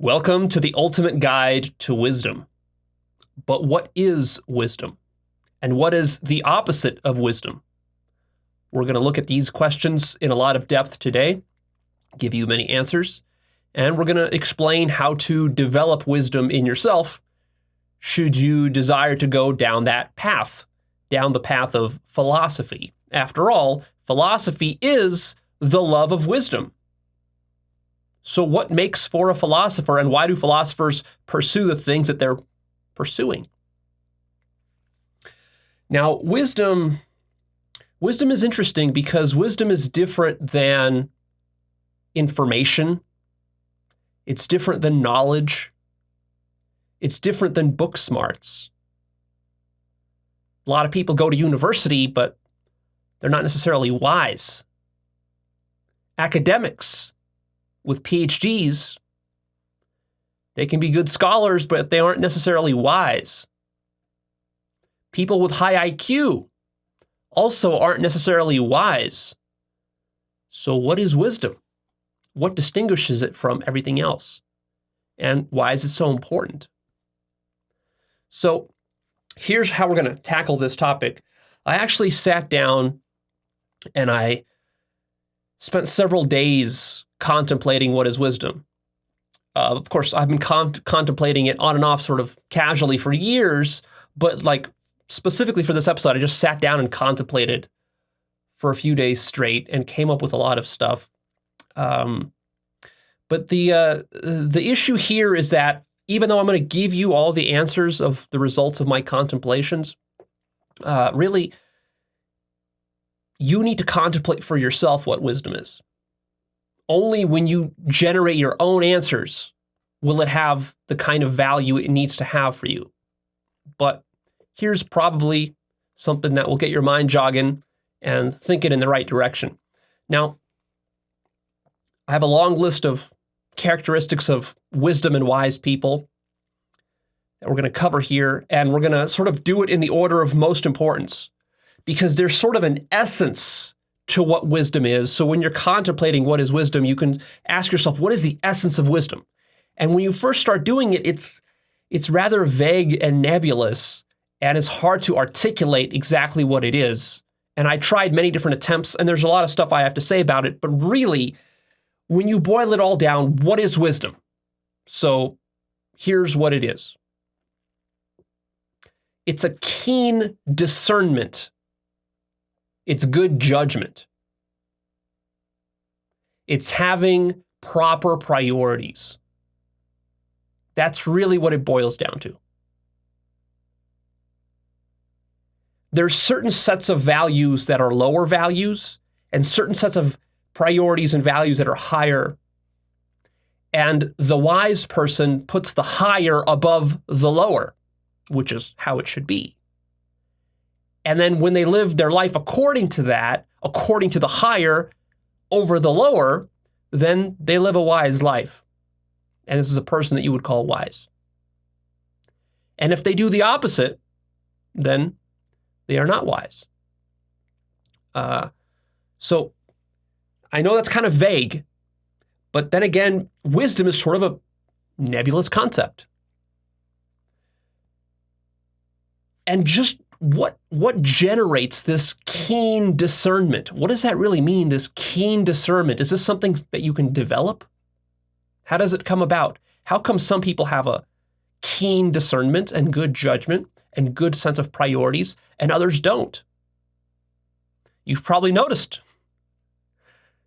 Welcome to the ultimate guide to wisdom. But what is wisdom? And what is the opposite of wisdom? We're going to look at these questions in a lot of depth today, give you many answers, and we're going to explain how to develop wisdom in yourself should you desire to go down that path, down the path of philosophy. After all, philosophy is the love of wisdom. So what makes for a philosopher, and why do philosophers pursue the things that they're pursuing? Now, wisdom is interesting because wisdom is different than information. It's different than knowledge. It's different than book smarts. A lot of people go to university, but they're not necessarily wise. Academics with PhDs, they can be good scholars, but they aren't necessarily wise. People with high IQ also aren't necessarily wise. So what is wisdom? What distinguishes it from everything else? And why is it so important? So here's how we're going to tackle this topic. I actually sat down and I spent several days contemplating what is wisdom. Of course, I've been contemplating it on and off sort of casually for years, but like specifically for this episode, I just sat down and contemplated for a few days straight and came up with a lot of stuff. But the issue here is that even though I'm going to give you all the answers of the results of my contemplations, really, you need to contemplate for yourself what wisdom is. Only when you generate your own answers will it have the kind of value it needs to have for you. But here's probably something that will get your mind jogging and thinking in the right direction. Now, I have a long list of characteristics of wisdom and wise people that we're going to cover here, and we're going to sort of do it in the order of most importance because there's sort of an essence to what wisdom is. So when you're contemplating what is wisdom, you can ask yourself, what is the essence of wisdom? And when you first start doing it, it's rather vague and nebulous, and it's hard to articulate exactly what it is. And I tried many different attempts, and there's a lot of stuff I have to say about it, but really, when you boil it all down, what is wisdom? So here's what it is. It's a keen discernment. It's good judgment. It's having proper priorities. That's really what it boils down to. There's certain sets of values that are lower values and certain sets of priorities and values that are higher. And the wise person puts the higher above the lower, which is how it should be. And then when they live their life according to that, according to the higher over the lower, then they live a wise life. And this is a person that you would call wise. And if they do the opposite, then they are not wise. So I know that's kind of vague, but then again, wisdom is sort of a nebulous concept. And just what generates this keen discernment? What does that really mean, this keen discernment? Is this something that you can develop? How does it come about? How come some people have a keen discernment and good judgment and good sense of priorities and others don't? You've probably noticed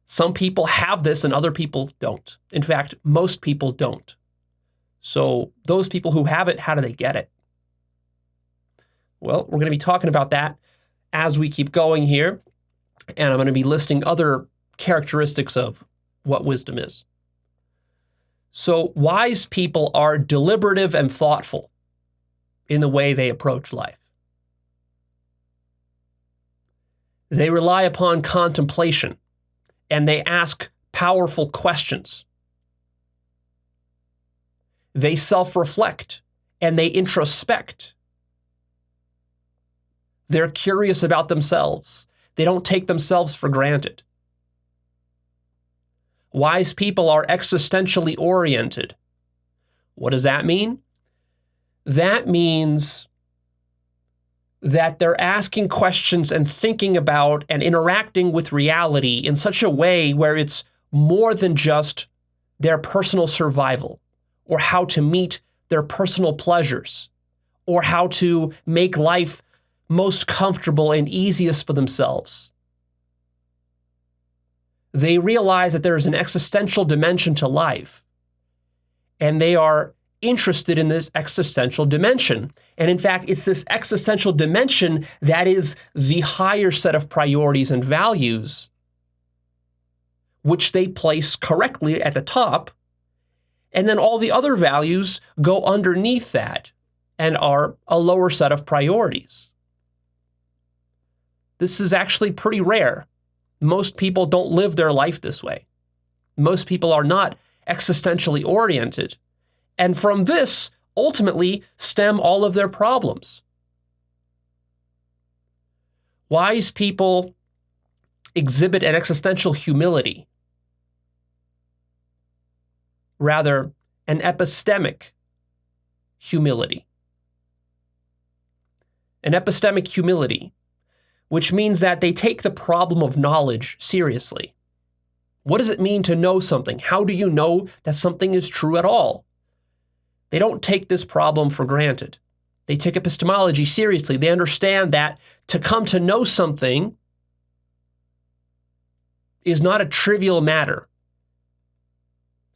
some people have this and other people don't. In fact, most people don't. So those people who have it, how do they get it? Well, we're going to be talking about that as we keep going here, and I'm going to be listing other characteristics of what wisdom is. So wise people are deliberative and thoughtful in the way they approach life. They rely upon contemplation, and they ask powerful questions. They self-reflect, and they introspect. They're curious about themselves. They don't take themselves for granted. Wise people are existentially oriented. What does that mean? That means that they're asking questions and thinking about and interacting with reality in such a way where it's more than just their personal survival or how to meet their personal pleasures or how to make life most comfortable and easiest for themselves. They realize that there is an existential dimension to life, and they are interested in this existential dimension. And in fact, it's this existential dimension that is the higher set of priorities and values, which they place correctly at the top. And then all the other values go underneath that and are a lower set of priorities. This is actually pretty rare. Most people don't live their life this way. Most people are not existentially oriented. And from this, ultimately, stem all of their problems. Wise people exhibit an existential humility, rather, an epistemic humility. An epistemic humility, which means that they take the problem of knowledge seriously. What does it mean to know something? How do you know that something is true at all? They don't take this problem for granted. They take epistemology seriously. They understand that to come to know something is not a trivial matter.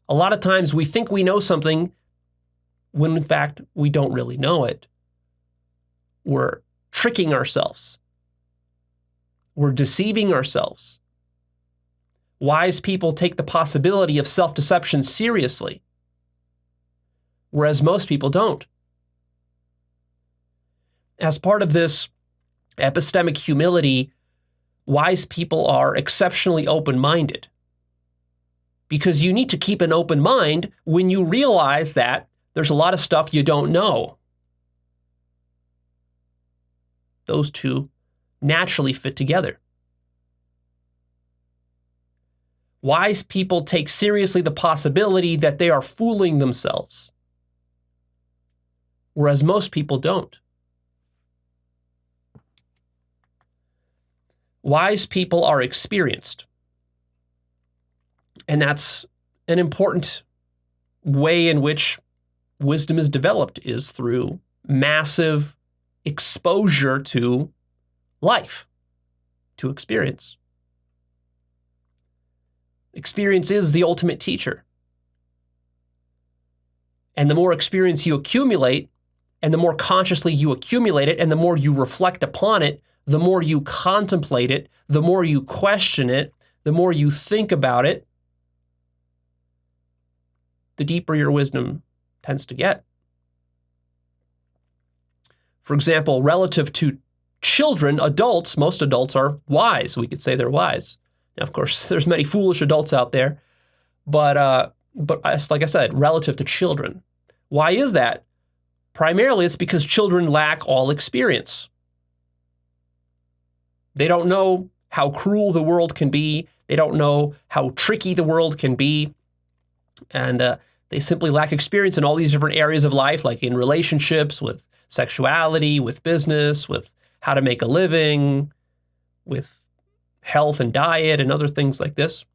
A lot of times we think we know something when in fact we don't really know it. We're tricking ourselves. We're deceiving ourselves. Wise people take the possibility of self-deception seriously, whereas most people don't. As part of this epistemic humility, wise people are exceptionally open-minded, because you need to keep an open mind when you realize that there's a lot of stuff you don't know. Those two naturally fit together. Wise people take seriously the possibility that they are fooling themselves, whereas most people don't. Wise people are experienced, and that's an important way in which wisdom is developed, is through massive exposure to life, to experience. Experience is the ultimate teacher. And the more experience you accumulate, and the more consciously you accumulate it, and the more you reflect upon it, the more you contemplate it, the more you question it, the more you think about it, the deeper your wisdom tends to get. For example, relative to children, adults, most adults are wise. We could say they're wise. Now, of course, there's many foolish adults out there, but like I said, relative to children. Why is that? Primarily, it's because children lack all experience. They don't know how cruel the world can be. They don't know how tricky the world can be. And they simply lack experience in all these different areas of life, like in relationships, with sexuality, with business, with how to make a living, with health and diet and other things like this.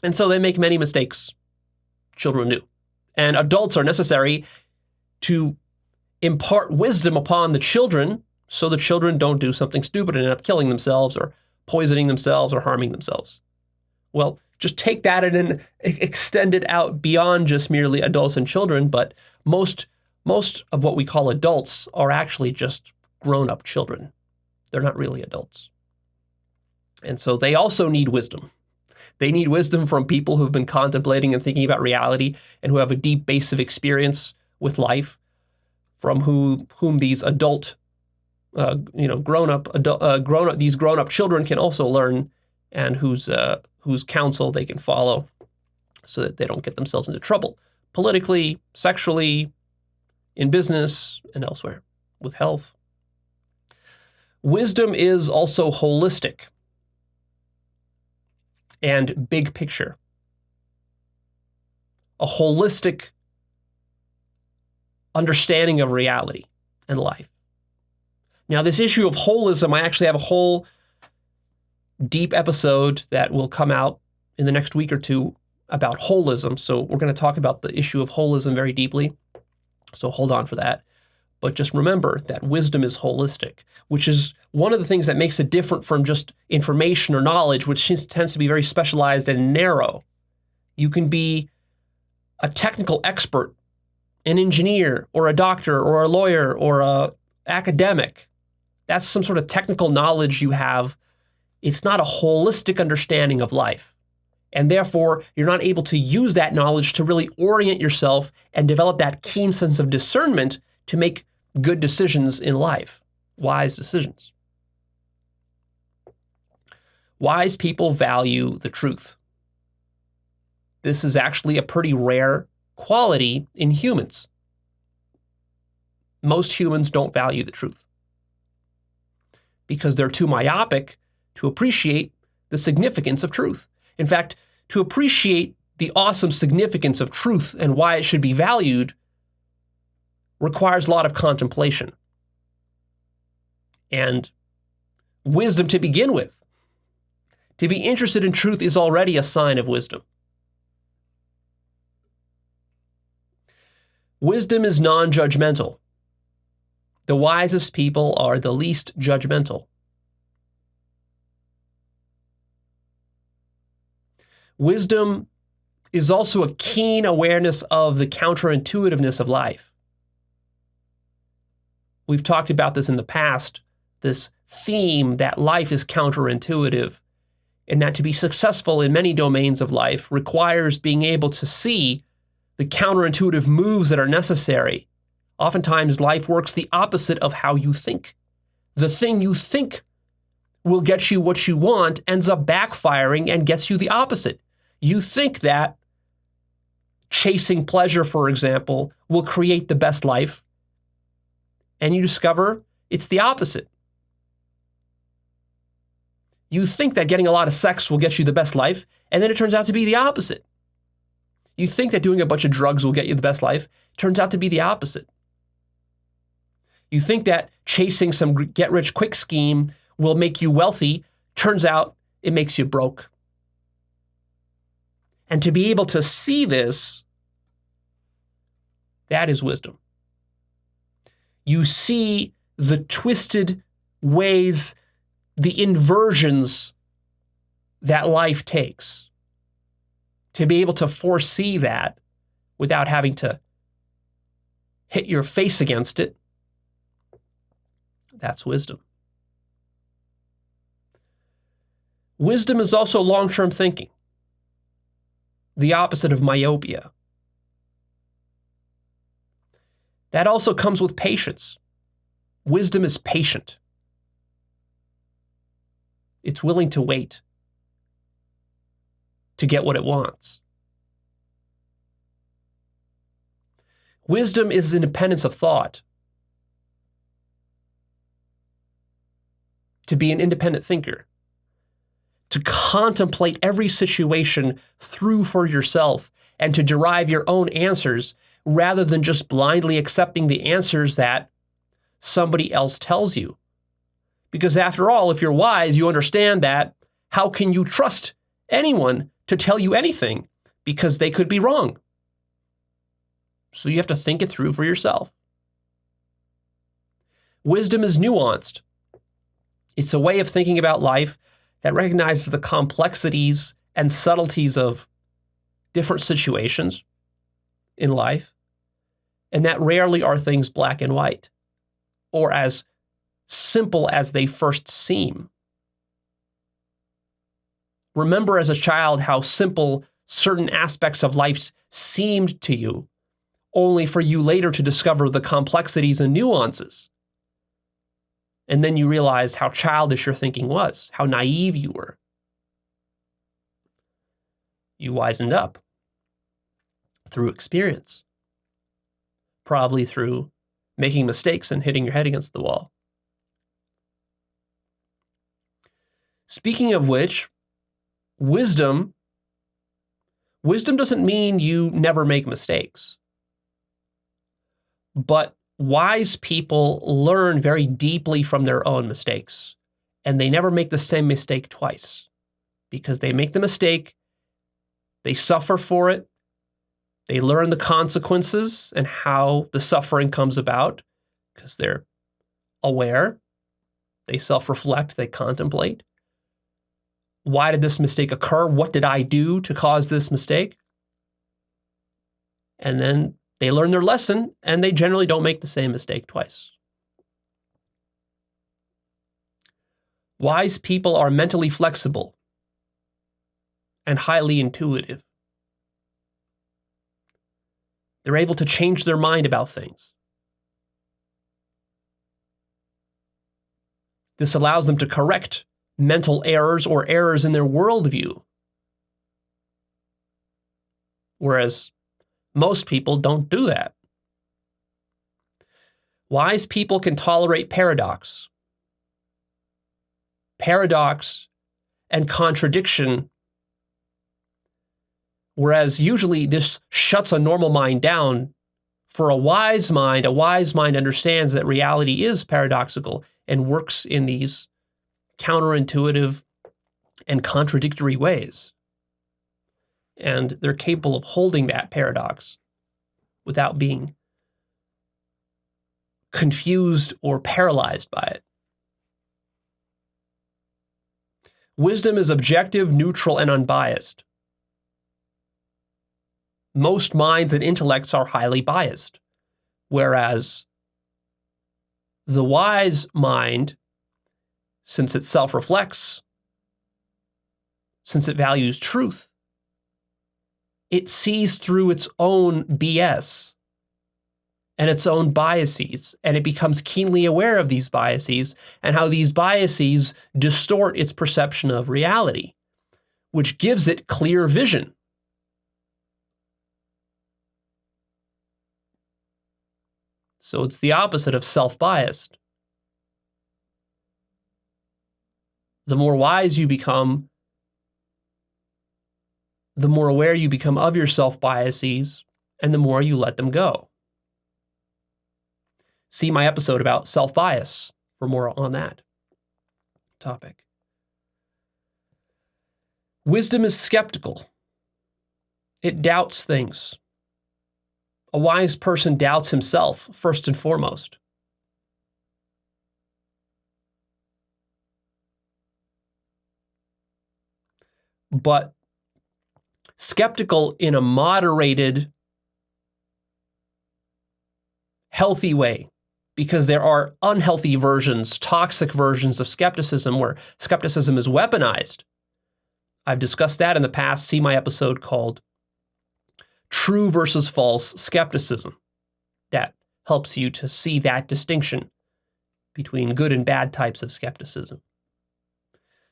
And so they make many mistakes. Children do. And adults are necessary to impart wisdom upon the children so the children don't do something stupid and end up killing themselves or poisoning themselves or harming themselves. Well, just take that and then extend it out beyond just merely adults and children, but most of what we call adults are actually just grown-up children. They're not really adults. And so they also need wisdom. They need wisdom from people who've been contemplating and thinking about reality and who have a deep base of experience with life, from whom these adult, grown-up children can also learn, and whose counsel they can follow, so that they don't get themselves into trouble politically, sexually, in business, and elsewhere, with health. Wisdom is also holistic and big picture. A holistic understanding of reality and life. Now, this issue of holism, I actually have a whole deep episode that will come out in the next week or two about holism. So we're going to talk about the issue of holism very deeply. So hold on for that. But just remember that wisdom is holistic, which is one of the things that makes it different from just information or knowledge, which tends to be very specialized and narrow. You can be a technical expert, an engineer or a doctor or a lawyer or a academic. That's some sort of technical knowledge you have. It's not a holistic understanding of life. And therefore, you're not able to use that knowledge to really orient yourself and develop that keen sense of discernment to make good decisions in life, wise decisions. Wise people value the truth. This is actually a pretty rare quality in humans. Most humans don't value the truth because they're too myopic to appreciate the significance of truth. In fact, to appreciate the awesome significance of truth and why it should be valued requires a lot of contemplation and wisdom to begin with. To be interested in truth is already a sign of wisdom. Wisdom is non-judgmental. The wisest people are the least judgmental. Wisdom is also a keen awareness of the counterintuitiveness of life. We've talked about this in the past, this theme that life is counterintuitive, and that to be successful in many domains of life requires being able to see the counterintuitive moves that are necessary. Oftentimes, life works the opposite of how you think. The thing you think will get you what you want ends up backfiring and gets you the opposite. You think that chasing pleasure, for example, will create the best life, and you discover it's the opposite. You think that getting a lot of sex will get you the best life, and then it turns out to be the opposite. You think that doing a bunch of drugs will get you the best life, turns out to be the opposite. You think that chasing some get-rich-quick scheme will make you wealthy, turns out it makes you broke. And to be able to see this, that is wisdom. You see the twisted ways, the inversions that life takes. To be able to foresee that without having to hit your face against it, that's wisdom. Wisdom is also long-term thinking, the opposite of myopia. That also comes with patience. Wisdom is patient. It's willing to wait to get what it wants. Wisdom is independence of thought. To be an independent thinker. To contemplate every situation through for yourself and to derive your own answers rather than just blindly accepting the answers that somebody else tells you. Because after all, if you're wise, you understand that how can you trust anyone to tell you anything because they could be wrong? So you have to think it through for yourself. Wisdom is nuanced. It's a way of thinking about life that recognizes the complexities and subtleties of different situations in life, and that rarely are things black and white, or as simple as they first seem. Remember as a child how simple certain aspects of life seemed to you, only for you later to discover the complexities and nuances. And then you realized how childish your thinking was, how naive you were. You wisened up through experience, probably through making mistakes and hitting your head against the wall. Speaking of which, wisdom doesn't mean you never make mistakes. But wise people learn very deeply from their own mistakes, and they never make the same mistake twice, because they make the mistake, they suffer for it, they learn the consequences and how the suffering comes about, because they're aware, they self-reflect, they contemplate. Why did this mistake occur? What did I do to cause this mistake? And then they learn their lesson, and they generally don't make the same mistake twice. Wise people are mentally flexible and highly intuitive. They're able to change their mind about things. This allows them to correct mental errors or errors in their worldview. Whereas most people don't do that. Wise people can tolerate paradox. Paradox and contradiction, whereas usually this shuts a normal mind down. For a wise mind understands that reality is paradoxical and works in these counterintuitive and contradictory ways. And they're capable of holding that paradox without being confused or paralyzed by it. Wisdom is objective, neutral, and unbiased. Most minds and intellects are highly biased, whereas the wise mind, since it self-reflects, since it values truth, it sees through its own BS and its own biases, and it becomes keenly aware of these biases and how these biases distort its perception of reality, which gives it clear vision. So it's the opposite of self-biased. The more wise you become, the more aware you become of your self-biases, and the more you let them go. See my episode about self-bias for more on that topic. Wisdom is skeptical. It doubts things. A wise person doubts himself, first and foremost. But skeptical in a moderated, healthy way, because there are unhealthy versions, toxic versions of skepticism where skepticism is weaponized. I've discussed that in the past. See my episode called True versus False Skepticism. That helps you to see that distinction between good and bad types of skepticism.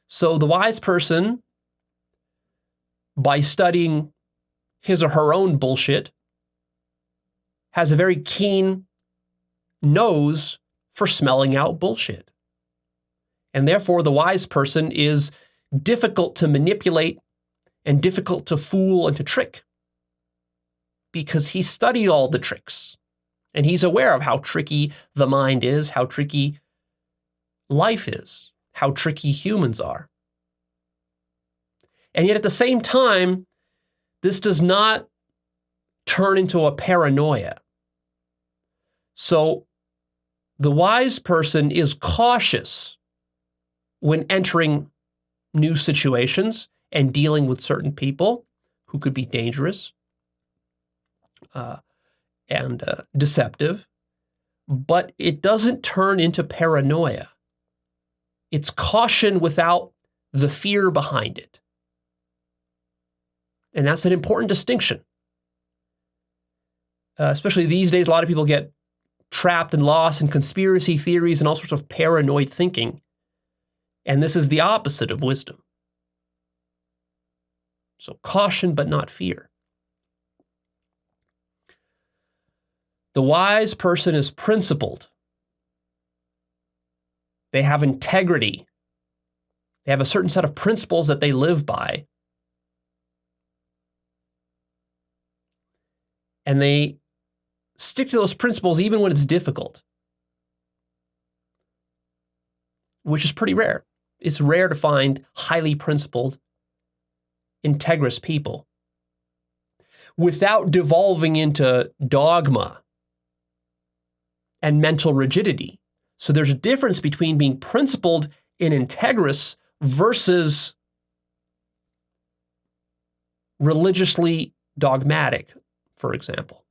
So the wise person, by studying his or her own bullshit, has a very keen nose for smelling out bullshit. And therefore, the wise person is difficult to manipulate and difficult to fool and to trick, because he studied all the tricks and he's aware of how tricky the mind is, how tricky life is, how tricky humans are. And yet at the same time, this does not turn into a paranoia. So the wise person is cautious when entering new situations and dealing with certain people who could be dangerous and deceptive, but it doesn't turn into paranoia. It's caution without the fear behind it. And that's an important distinction. Especially these days, a lot of people get trapped and lost in conspiracy theories and all sorts of paranoid thinking. And this is the opposite of wisdom. So caution, but not fear. The wise person is principled. They have integrity. They have a certain set of principles that they live by. And they stick to those principles even when it's difficult, which is pretty rare. It's rare to find highly principled, integrous people without devolving into dogma and mental rigidity. So there's a difference between being principled and integrous versus religiously dogmatic, for example.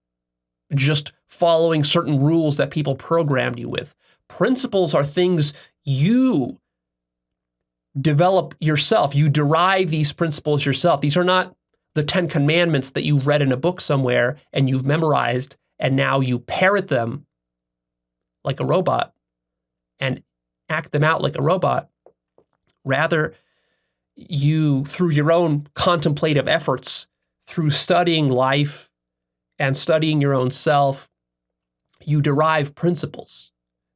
Just following certain rules that people programmed you with. Principles are things you develop yourself. You derive these principles yourself. These are not the 10 Commandments that you've read in a book somewhere and you've memorized and now you parrot them like a robot and act them out like a robot. Rather, you, through your own contemplative efforts, through studying life and studying your own self, you derive principles.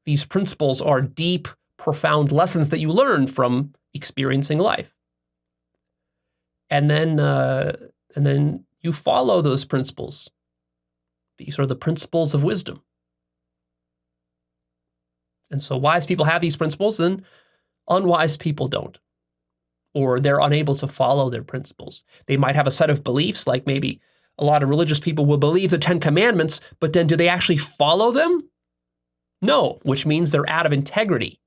These principles are deep, profound lessons that you learn from experiencing life. And then you follow those principles. These are the principles of wisdom. And so wise people have these principles, and unwise people don't. Or they're unable to follow their principles. They might have a set of beliefs, like maybe a lot of religious people will believe the 10 Commandments, but then do they actually follow them? No, which means they're out of integrity.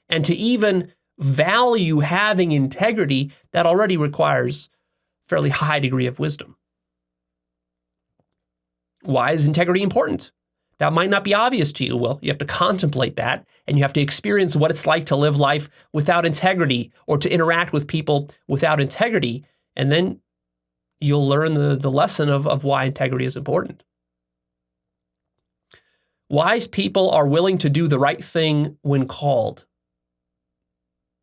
And to even value having integrity, that already requires a fairly high degree of wisdom. Why is integrity important? That might not be obvious to you. Well, you have to contemplate that, and you have to experience what it's like to live life without integrity or to interact with people without integrity, and then you'll learn the lesson of why integrity is important. Wise people are willing to do the right thing when called,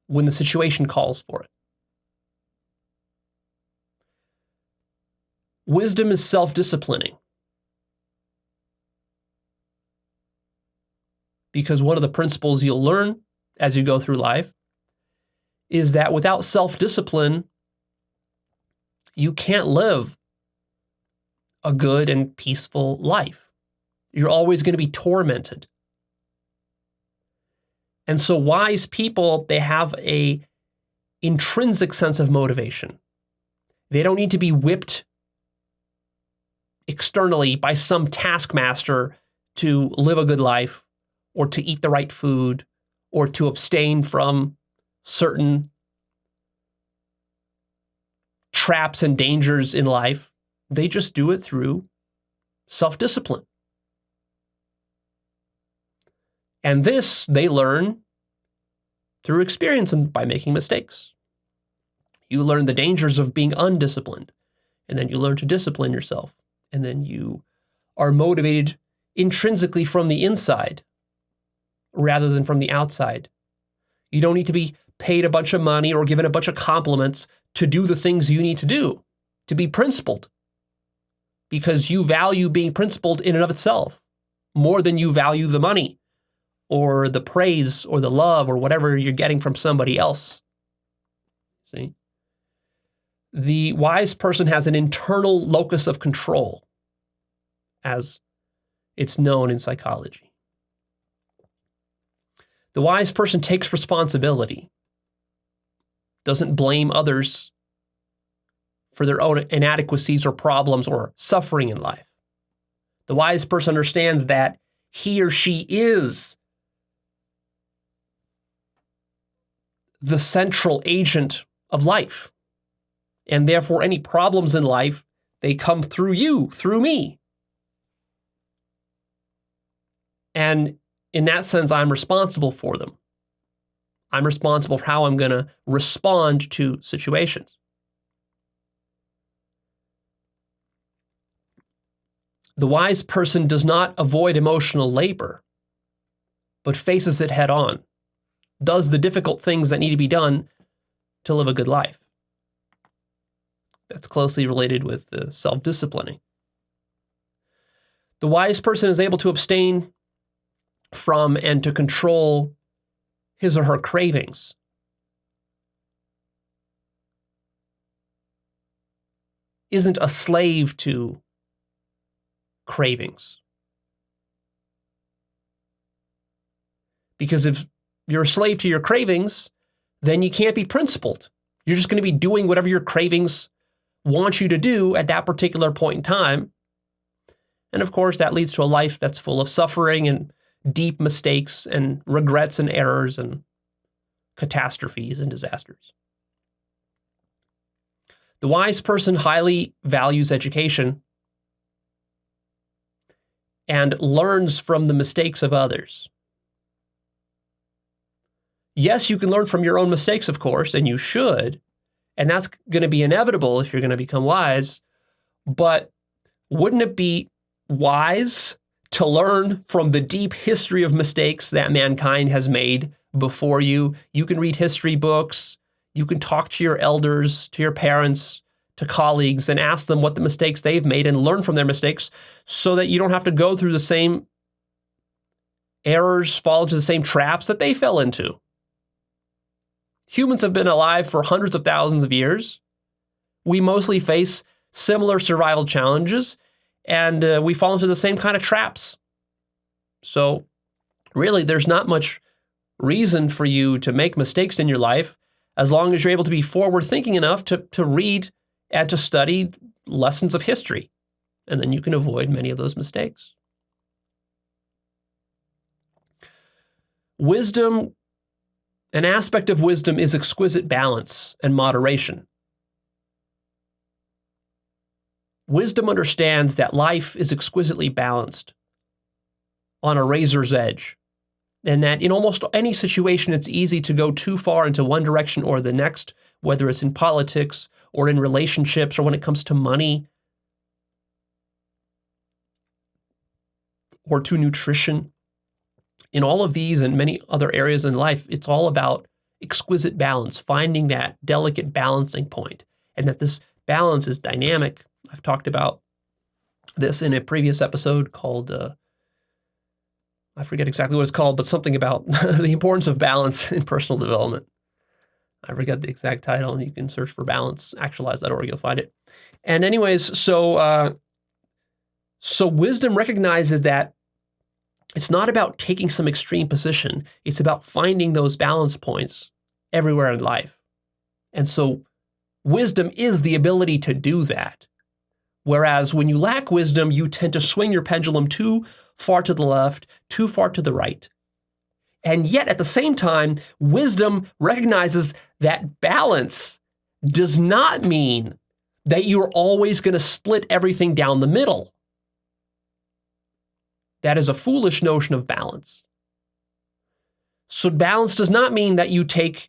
when the situation calls for it. Wisdom is self-disciplining. Because one of the principles you'll learn as you go through life is that without self-discipline, you can't live a good and peaceful life. You're always going to be tormented. And so wise people, they have an intrinsic sense of motivation. They don't need to be whipped externally by some taskmaster to live a good life, or to eat the right food, or to abstain from certain traps and dangers in life. They just do it through self-discipline. And this they learn through experience and by making mistakes. You learn the dangers of being undisciplined, and then you learn to discipline yourself, and then you are motivated intrinsically from the inside rather than from the outside. You don't need to be paid a bunch of money or given a bunch of compliments to do the things you need to do, to be principled, because you value being principled in and of itself more than you value the money or the praise or the love or whatever you're getting from somebody else. See? The wise person has an internal locus of control, as it's known in psychology. The wise person takes responsibility, doesn't blame others for their own inadequacies or problems or suffering in life. The wise person understands that he or she is the central agent of life, and therefore any problems in life, they come through you, through me. And in that sense, I'm responsible for them. I'm responsible for how I'm going to respond to situations. The wise person does not avoid emotional labor, but faces it head on, does the difficult things that need to be done to live a good life. That's closely related with the self-disciplining. The wise person is able to abstain from and to control his or her cravings. Isn't a slave to cravings. Because if you're a slave to your cravings, then you can't be principled. You're just going to be doing whatever your cravings want you to do at that particular point in time. And of course, that leads to a life that's full of suffering and deep mistakes and regrets and errors and catastrophes and disasters. The wise person highly values education and learns from the mistakes of others. Yes, you can learn from your own mistakes, of course, and you should, and that's going to be inevitable if you're going to become wise, but wouldn't it be wise to learn from the deep history of mistakes that mankind has made before you? You can read history books, you can talk to your elders, to your parents, to colleagues, and ask them what the mistakes they've made and learn from their mistakes so that you don't have to go through the same errors, fall into the same traps that they fell into. Humans have been alive for hundreds of thousands of years. We mostly face similar survival challenges, and we fall into the same kind of traps. So really, there's not much reason for you to make mistakes in your life as long as you're able to be forward-thinking enough to read and to study lessons of history. And then you can avoid many of those mistakes. Wisdom, an aspect of wisdom is exquisite balance and moderation. Wisdom understands that life is exquisitely balanced on a razor's edge, and that in almost any situation, it's easy to go too far into one direction or the next, whether it's in politics or in relationships or when it comes to money or to nutrition. In all of these and many other areas in life, it's all about exquisite balance, finding that delicate balancing point, and that this balance is dynamic. I've talked about this in a previous episode called, I forget exactly what it's called, but something about the importance of balance in personal development. I forget the exact title, and you can search for balance, Actualized.org, you'll find it. And anyways, so wisdom recognizes that it's not about taking some extreme position. It's about finding those balance points everywhere in life. And so wisdom is the ability to do that. Whereas when you lack wisdom, you tend to swing your pendulum too far to the left, too far to the right. And yet at the same time, wisdom recognizes that balance does not mean that you're always going to split everything down the middle. That is a foolish notion of balance. So balance does not mean that you take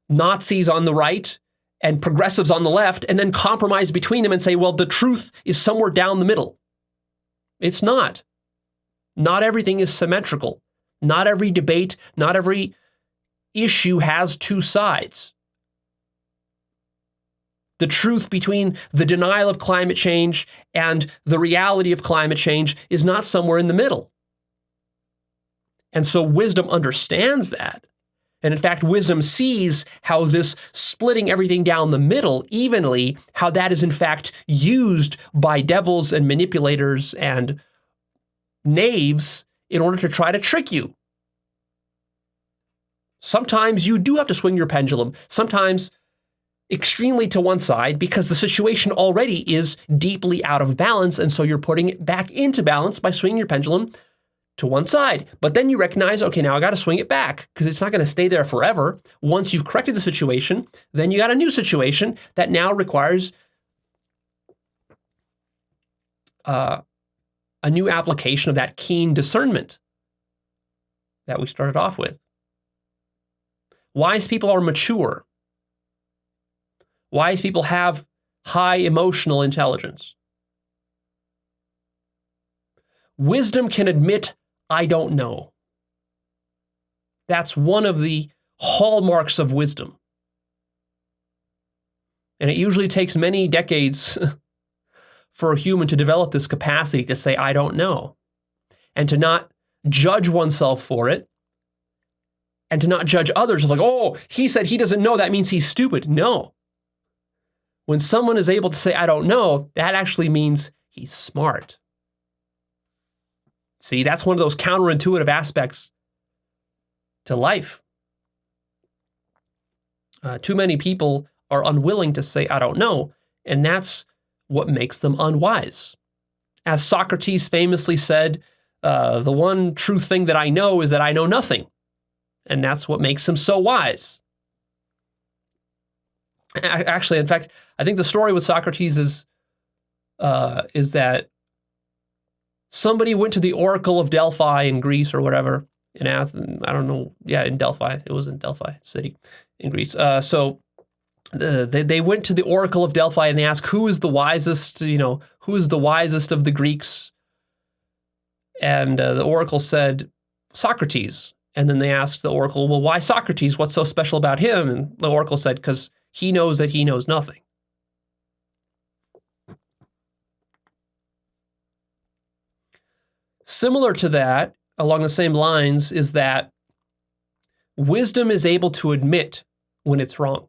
Nazis on the right and progressives on the left and then compromise between them and say, well, the truth is somewhere down the middle. It's not. Not everything is symmetrical. Not every debate, not every issue has two sides. The truth between the denial of climate change and the reality of climate change is not somewhere in the middle. And so wisdom understands that. And in fact, wisdom sees how this splitting everything down the middle evenly, how that is in fact used by devils and manipulators and knaves in order to try to trick you. Sometimes you do have to swing your pendulum. Sometimes extremely to one side because the situation already is deeply out of balance, and so you're putting it back into balance by swinging your pendulum to one side. But then you recognize, okay, now I got to swing it back because it's not going to stay there forever. Once you've corrected the situation, then you got a new situation that now requires a new application of that keen discernment that we started off with. Wise people are mature. Wise people have high emotional intelligence. Wisdom can admit, I don't know. That's one of the hallmarks of wisdom. And it usually takes many decades for a human to develop this capacity to say, I don't know, and to not judge oneself for it, and to not judge others of like, oh, he said he doesn't know, that means he's stupid. No. When someone is able to say, I don't know, that actually means he's smart. See, that's one of those counterintuitive aspects to life. Too many people are unwilling to say, I don't know, and that's what makes them unwise. As Socrates famously said, the one true thing that I know is that I know nothing, and that's what makes him so wise. Actually, in fact, I think the story with Socrates is that somebody went to the Oracle of Delphi in Greece or whatever, in Athens, I don't know, in Delphi. It was in Delphi city in Greece. So they went to the Oracle of Delphi and they asked, who is the wisest, who is the wisest of the Greeks? And the Oracle said, Socrates. And then they asked the Oracle, well, why Socrates? What's so special about him? And the Oracle said, because he knows that he knows nothing. Similar to that, along the same lines, is that wisdom is able to admit when it's wrong.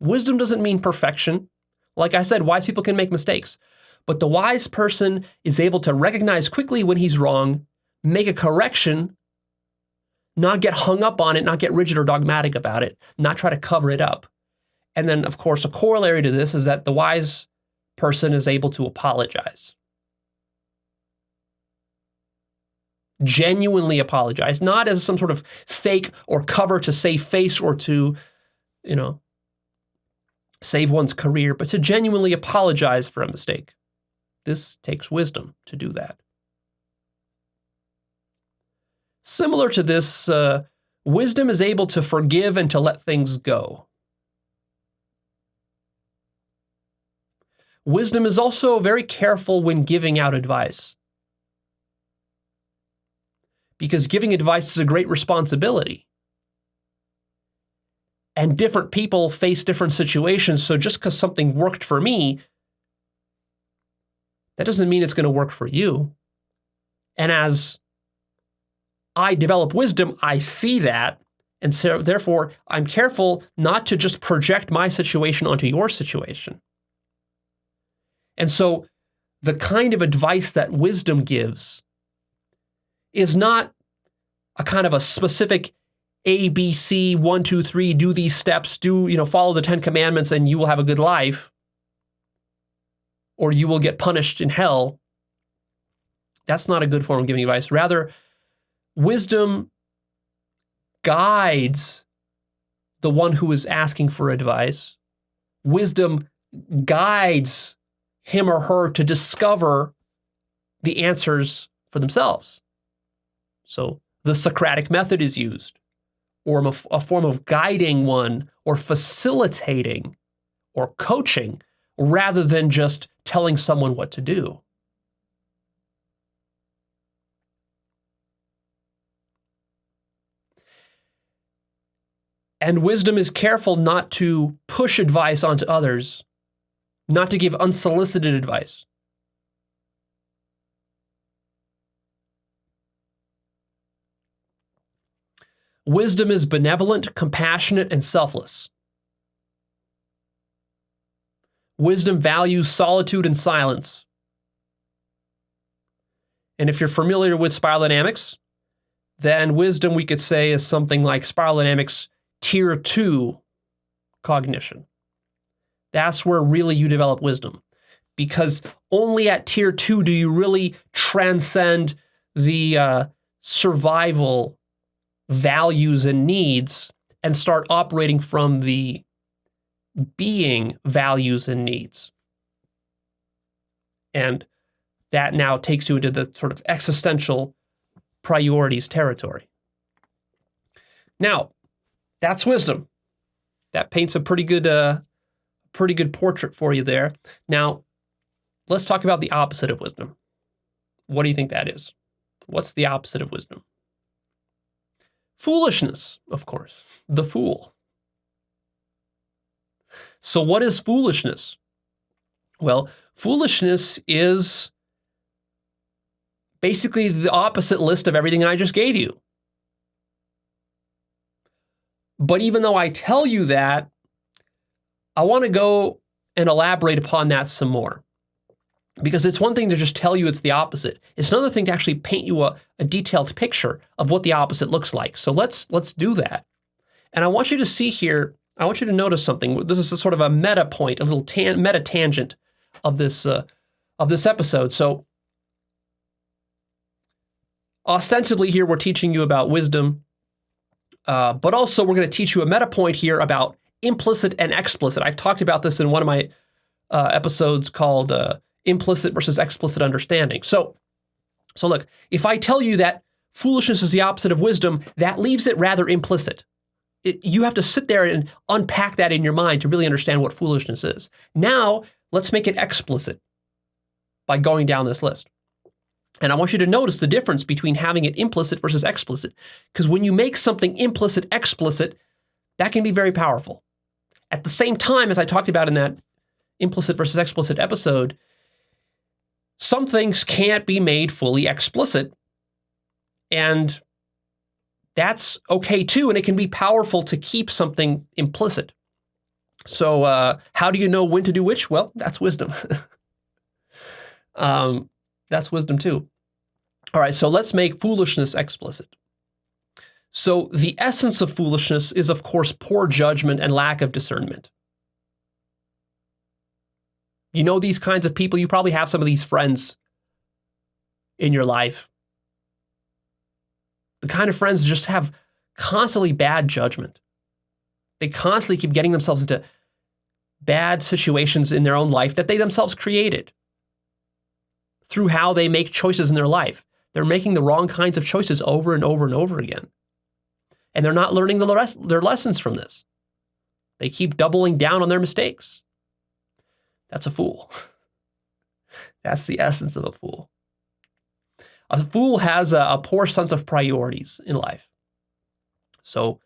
Wisdom doesn't mean perfection. Like I said, wise people can make mistakes. But the wise person is able to recognize quickly when he's wrong, make a correction, not get hung up on it, not get rigid or dogmatic about it, not try to cover it up. And then, of course, a corollary to this is that the wise person is able to apologize. Genuinely apologize, not as some sort of fake or cover to save face or to, save one's career, but to genuinely apologize for a mistake. This takes wisdom to do that. Similar to this, wisdom is able to forgive and to let things go. Wisdom is also very careful when giving out advice, because giving advice is a great responsibility. And different people face different situations, so just because something worked for me, that doesn't mean it's going to work for you. And as I develop wisdom, I see that, and so therefore I'm careful not to just project my situation onto your situation. And so the kind of advice that wisdom gives is not a kind of a specific A, B, C, 1, 2, 3, do these steps, follow the 10 commandments and you will have a good life, or you will get punished in hell. That's not a good form of giving advice. Rather, wisdom guides the one who is asking for advice. Wisdom guides him or her to discover the answers for themselves. So the Socratic method is used, or a form of guiding one or facilitating or coaching rather than just telling someone what to do. And wisdom is careful not to push advice onto others, not to give unsolicited advice. Wisdom is benevolent, compassionate, and selfless. Wisdom values solitude and silence. And if you're familiar with spiral dynamics, then wisdom, we could say, is something like spiral dynamics tier 2 cognition. That's where really you develop wisdom, because only at tier 2 do you really transcend the survival values and needs and start operating from the being values and needs. And that now takes you into the sort of existential priorities territory. Now, that's wisdom. That paints a pretty good portrait for you there. Now, let's talk about the opposite of wisdom. What do you think that is? What's the opposite of wisdom? Foolishness, of course. The fool. So what is foolishness? Well, foolishness is basically the opposite list of everything I just gave you. But even though I tell you that, I want to go and elaborate upon that some more, because it's one thing to just tell you it's the opposite. It's another thing to actually paint you a detailed picture of what the opposite looks like. So let's do that. And I want you to see here, I want you to notice something. This is a sort of a meta point, a little meta tangent of this episode. So ostensibly here we're teaching you about wisdom, but also we're going to teach you a meta point here about implicit and explicit. I've talked about this in one of my episodes called implicit versus explicit understanding. So look, if I tell you that foolishness is the opposite of wisdom, that leaves it rather implicit. You have to sit there and unpack that in your mind to really understand what foolishness is. Now, let's make it explicit by going down this list. And I want you to notice the difference between having it implicit versus explicit, because when you make something implicit explicit, that can be very powerful. At the same time, as I talked about in that implicit versus explicit episode, some things can't be made fully explicit, and that's okay too, and it can be powerful to keep something implicit. So how do you know when to do which? Well, that's wisdom. That's wisdom too. All right, so let's make foolishness explicit. So the essence of foolishness is, of course, poor judgment and lack of discernment. You know these kinds of people, you probably have some of these friends in your life. The kind of friends that just have constantly bad judgment. They constantly keep getting themselves into bad situations in their own life that they themselves created through how they make choices in their life. They're making the wrong kinds of choices over and over and over again. And they're not learning their lessons from this. They keep doubling down on their mistakes. That's a fool. That's the essence of a fool. A fool has a poor sense of priorities in life. So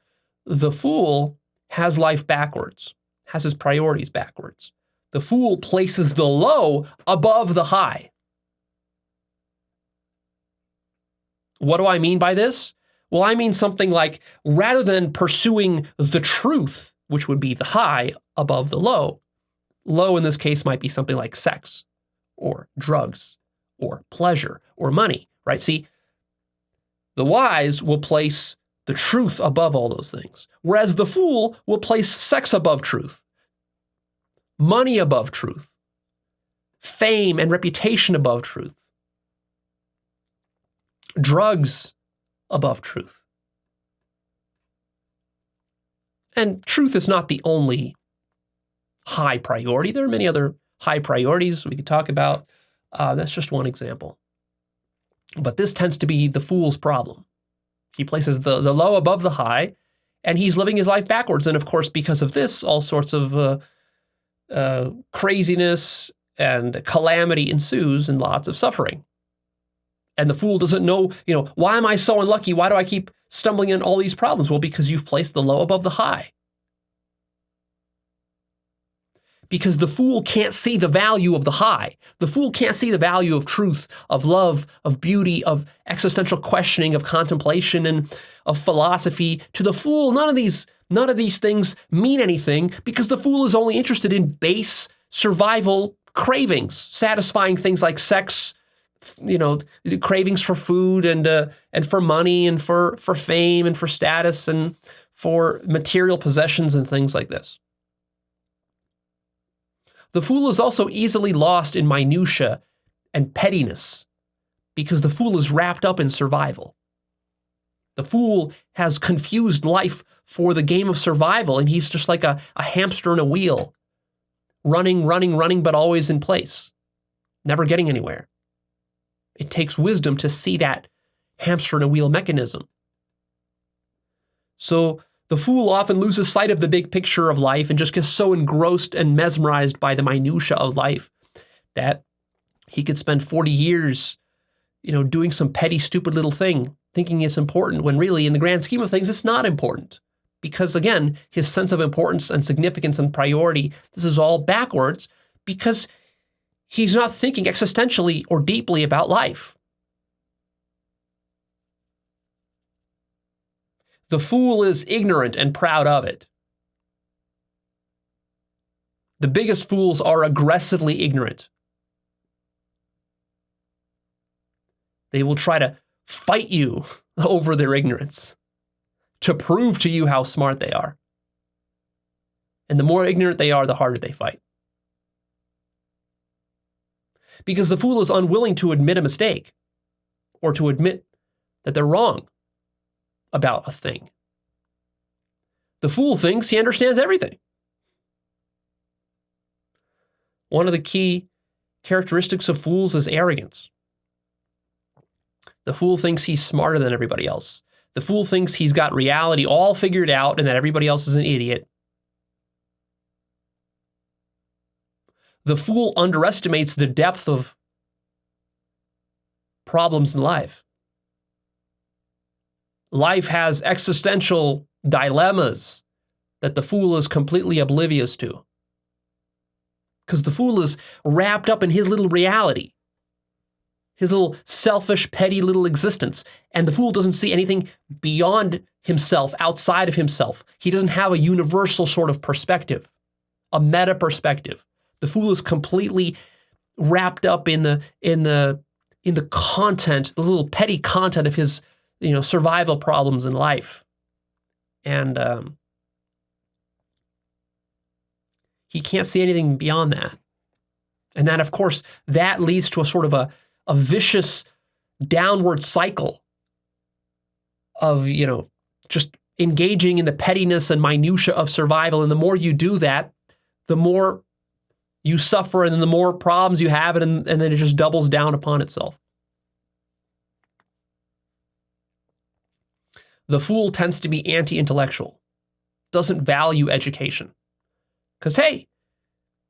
the fool has life backwards, has his priorities backwards. The fool places the low above the high. What do I mean by this? Well, I mean something like, rather than pursuing the truth, which would be the high above the low in this case might be something like sex or drugs or pleasure or money, right? See, the wise will place the truth above all those things, whereas the fool will place sex above truth, money above truth, fame and reputation above truth, drugs above truth. And truth is not the only high priority. There are many other high priorities we could talk about. That's just one example. But this tends to be the fool's problem. He places the low above the high, and he's living his life backwards. And of course, because of this, all sorts of craziness and calamity ensues and lots of suffering. And the fool doesn't know, why am I so unlucky? Why do I keep stumbling in all these problems? Well, because you've placed the low above the high. Because the fool can't see the value of the high. The fool can't see the value of truth, of love, of beauty, of existential questioning, of contemplation, and of philosophy. To the fool, none of these things mean anything, because the fool is only interested in base survival cravings, satisfying things like sex, cravings for food and for money and for fame and for status and for material possessions and things like this. The fool is also easily lost in minutia and pettiness, because the fool is wrapped up in survival. The fool has confused life for the game of survival, and he's just like a hamster in a wheel, running, but always in place, never getting anywhere. It takes wisdom to see that hamster in a wheel mechanism. So the fool often loses sight of the big picture of life and just gets so engrossed and mesmerized by the minutia of life that he could spend 40 years, doing some petty, stupid little thing, thinking it's important, when really, in the grand scheme of things, it's not important. Because again, his sense of importance and significance and priority, this is all backwards, because he's not thinking existentially or deeply about life. The fool is ignorant and proud of it. The biggest fools are aggressively ignorant. They will try to fight you over their ignorance to prove to you how smart they are. And the more ignorant they are, the harder they fight. Because the fool is unwilling to admit a mistake or to admit that they're wrong about a thing. The fool thinks he understands everything. One of the key characteristics of fools is arrogance. The fool thinks he's smarter than everybody else. The fool thinks he's got reality all figured out and that everybody else is an idiot. The fool underestimates the depth of problems in life. Life has existential dilemmas that the fool is completely oblivious to. Because the fool is wrapped up in his little reality, his little selfish, petty little existence. And the fool doesn't see anything beyond himself, outside of himself. He doesn't have a universal sort of perspective, a meta perspective. The fool is completely wrapped up in the content, the little petty content of his, survival problems in life. And he can't see anything beyond that. And that, of course, that leads to a sort of a vicious downward cycle of, just engaging in the pettiness and minutia of survival. And the more you do that, the more you suffer and then the more problems you have, and then it just doubles down upon itself. The fool tends to be anti-intellectual, doesn't value education. Because, hey,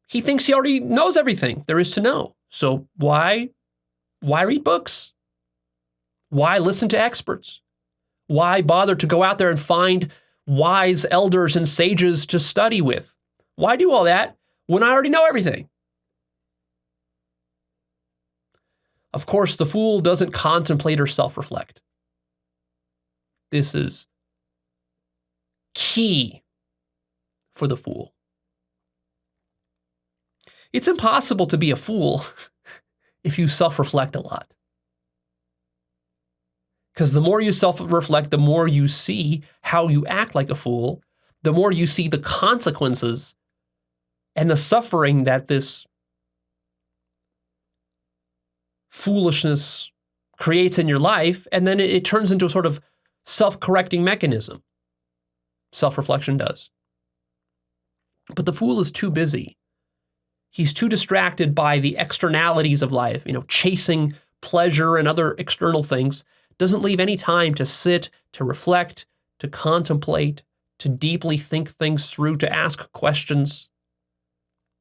he thinks he already knows everything there is to know. So why read books? Why listen to experts? Why bother to go out there and find wise elders and sages to study with? Why do all that when I already know everything? Of course, the fool doesn't contemplate or self-reflect. This is key for the fool. It's impossible to be a fool if you self-reflect a lot. Because the more you self-reflect, the more you see how you act like a fool, the more you see the consequences and the suffering that this foolishness creates in your life, and then it turns into a sort of self-correcting mechanism. Self-reflection does. But the fool is too busy. He's too distracted by the externalities of life, chasing pleasure and other external things, doesn't leave any time to sit, to reflect, to contemplate, to deeply think things through, to ask questions.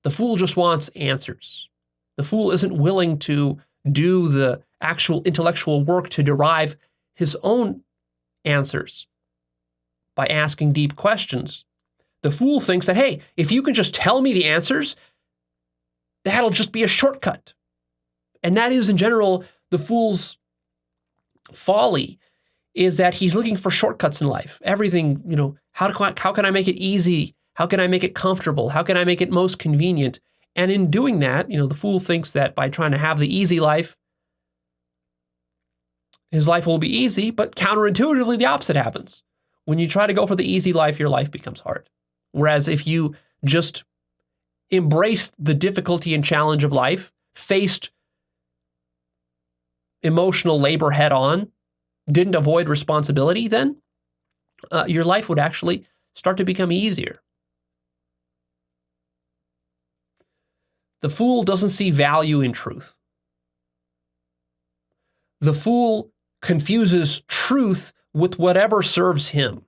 The fool just wants answers. The fool isn't willing to do the actual intellectual work to derive his own answers by asking deep questions. The fool thinks that, hey, if you can just tell me the answers, that'll just be a shortcut. And that is, in general, the fool's folly, is that he's looking for shortcuts in life. Everything, how can I make it easy? How can I make it comfortable? How can I make it most convenient? And in doing that, the fool thinks that by trying to have the easy life, his life will be easy, but counterintuitively, the opposite happens. When you try to go for the easy life, your life becomes hard. Whereas if you just embraced the difficulty and challenge of life, faced emotional labor head on, didn't avoid responsibility, then your life would actually start to become easier. The fool doesn't see value in truth. The fool confuses truth with whatever serves him.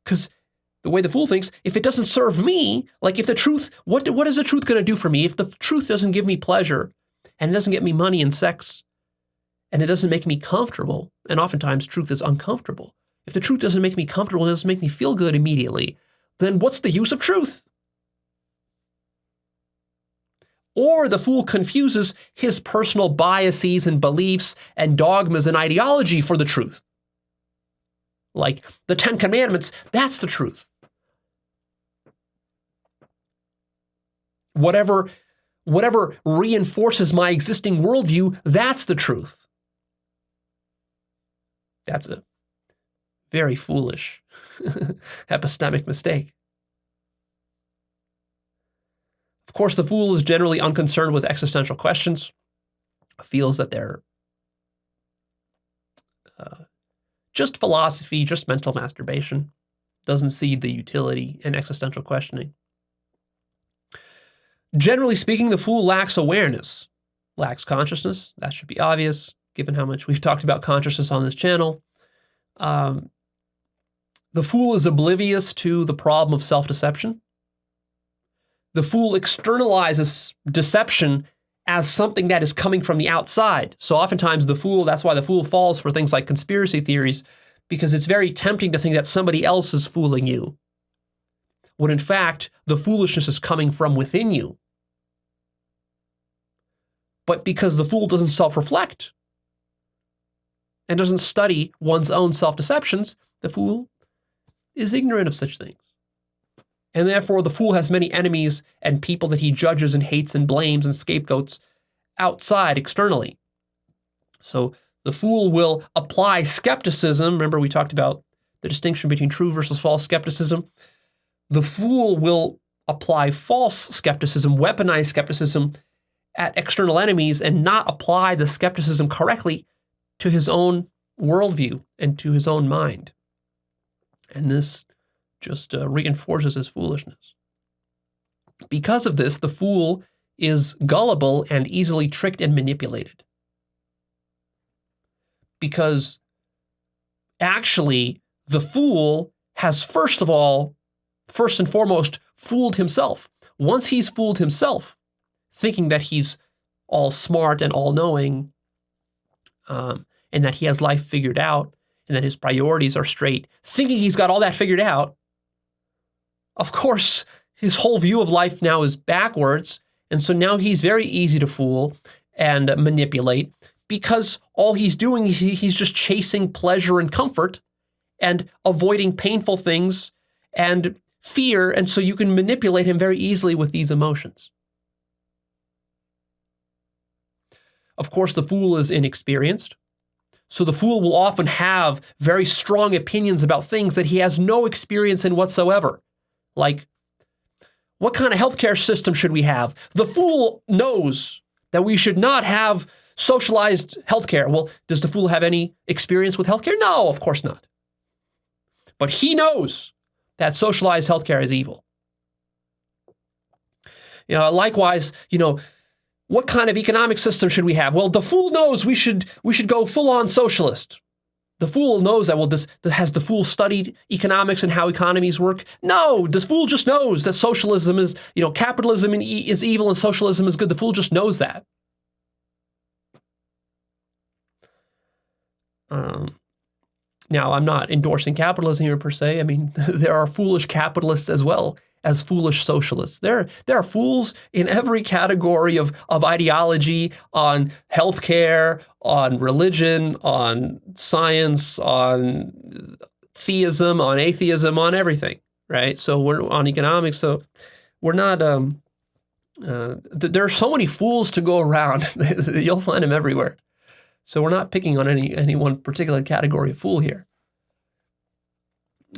Because the way the fool thinks, if it doesn't serve me, like if the truth, what is the truth going to do for me? If the truth doesn't give me pleasure and it doesn't get me money and sex and it doesn't make me comfortable, and oftentimes truth is uncomfortable. If the truth doesn't make me comfortable and doesn't make me feel good immediately, then what's the use of truth? Or the fool confuses his personal biases and beliefs and dogmas and ideology for the truth. like the 10 Commandments, that's the truth. Whatever reinforces my existing worldview, that's the truth. That's a very foolish epistemic mistake. Of course, the fool is generally unconcerned with existential questions, feels that they're just philosophy, just mental masturbation, doesn't see the utility in existential questioning. Generally speaking, the fool lacks awareness, lacks consciousness. That should be obvious, given how much we've talked about consciousness on this channel. The fool is oblivious to the problem of self-deception. The fool externalizes deception as something that is coming from the outside. So oftentimes that's why the fool falls for things like conspiracy theories, because it's very tempting to think that somebody else is fooling you, when in fact, the foolishness is coming from within you. But because the fool doesn't self-reflect and doesn't study one's own self-deceptions, the fool is ignorant of such things. And therefore, the fool has many enemies and people that he judges and hates and blames and scapegoats outside, externally. So the fool will apply skepticism. Remember, we talked about the distinction between true versus false skepticism. The fool will apply false skepticism, weaponize skepticism at external enemies, and not apply the skepticism correctly to his own worldview and to his own mind. And this just reinforces his foolishness. Because of this, the fool is gullible and easily tricked and manipulated. Because actually, the fool has first and foremost, fooled himself. Once he's fooled himself, thinking that he's all smart and all-knowing, and that he has life figured out, and that his priorities are straight, thinking he's got all that figured out, of course, his whole view of life now is backwards, and so now he's very easy to fool and manipulate, because all he's doing, he's just chasing pleasure and comfort and avoiding painful things and fear, and so you can manipulate him very easily with these emotions. Of course, the fool is inexperienced, so the fool will often have very strong opinions about things that he has no experience in whatsoever. Like, what kind of healthcare system should we have? The fool knows that we should not have socialized healthcare. Well, does the fool have any experience with healthcare? No, of course not. But he knows that socialized healthcare is evil. Likewise, what kind of economic system should we have? Well, the fool knows we should go full-on socialist. The fool knows that. Well, has the fool studied economics and how economies work? No, the fool just knows that socialism is, capitalism is evil and socialism is good. The fool just knows that. Now, I'm not endorsing capitalism here per se. I mean, there are foolish capitalists as well as foolish socialists. There are fools in every category of ideology, on healthcare, on religion, on science, on theism, on atheism, on everything, right? So we're on economics. So we're not. There are so many fools to go around. You'll find them everywhere. So we're not picking on any one particular category of fool here.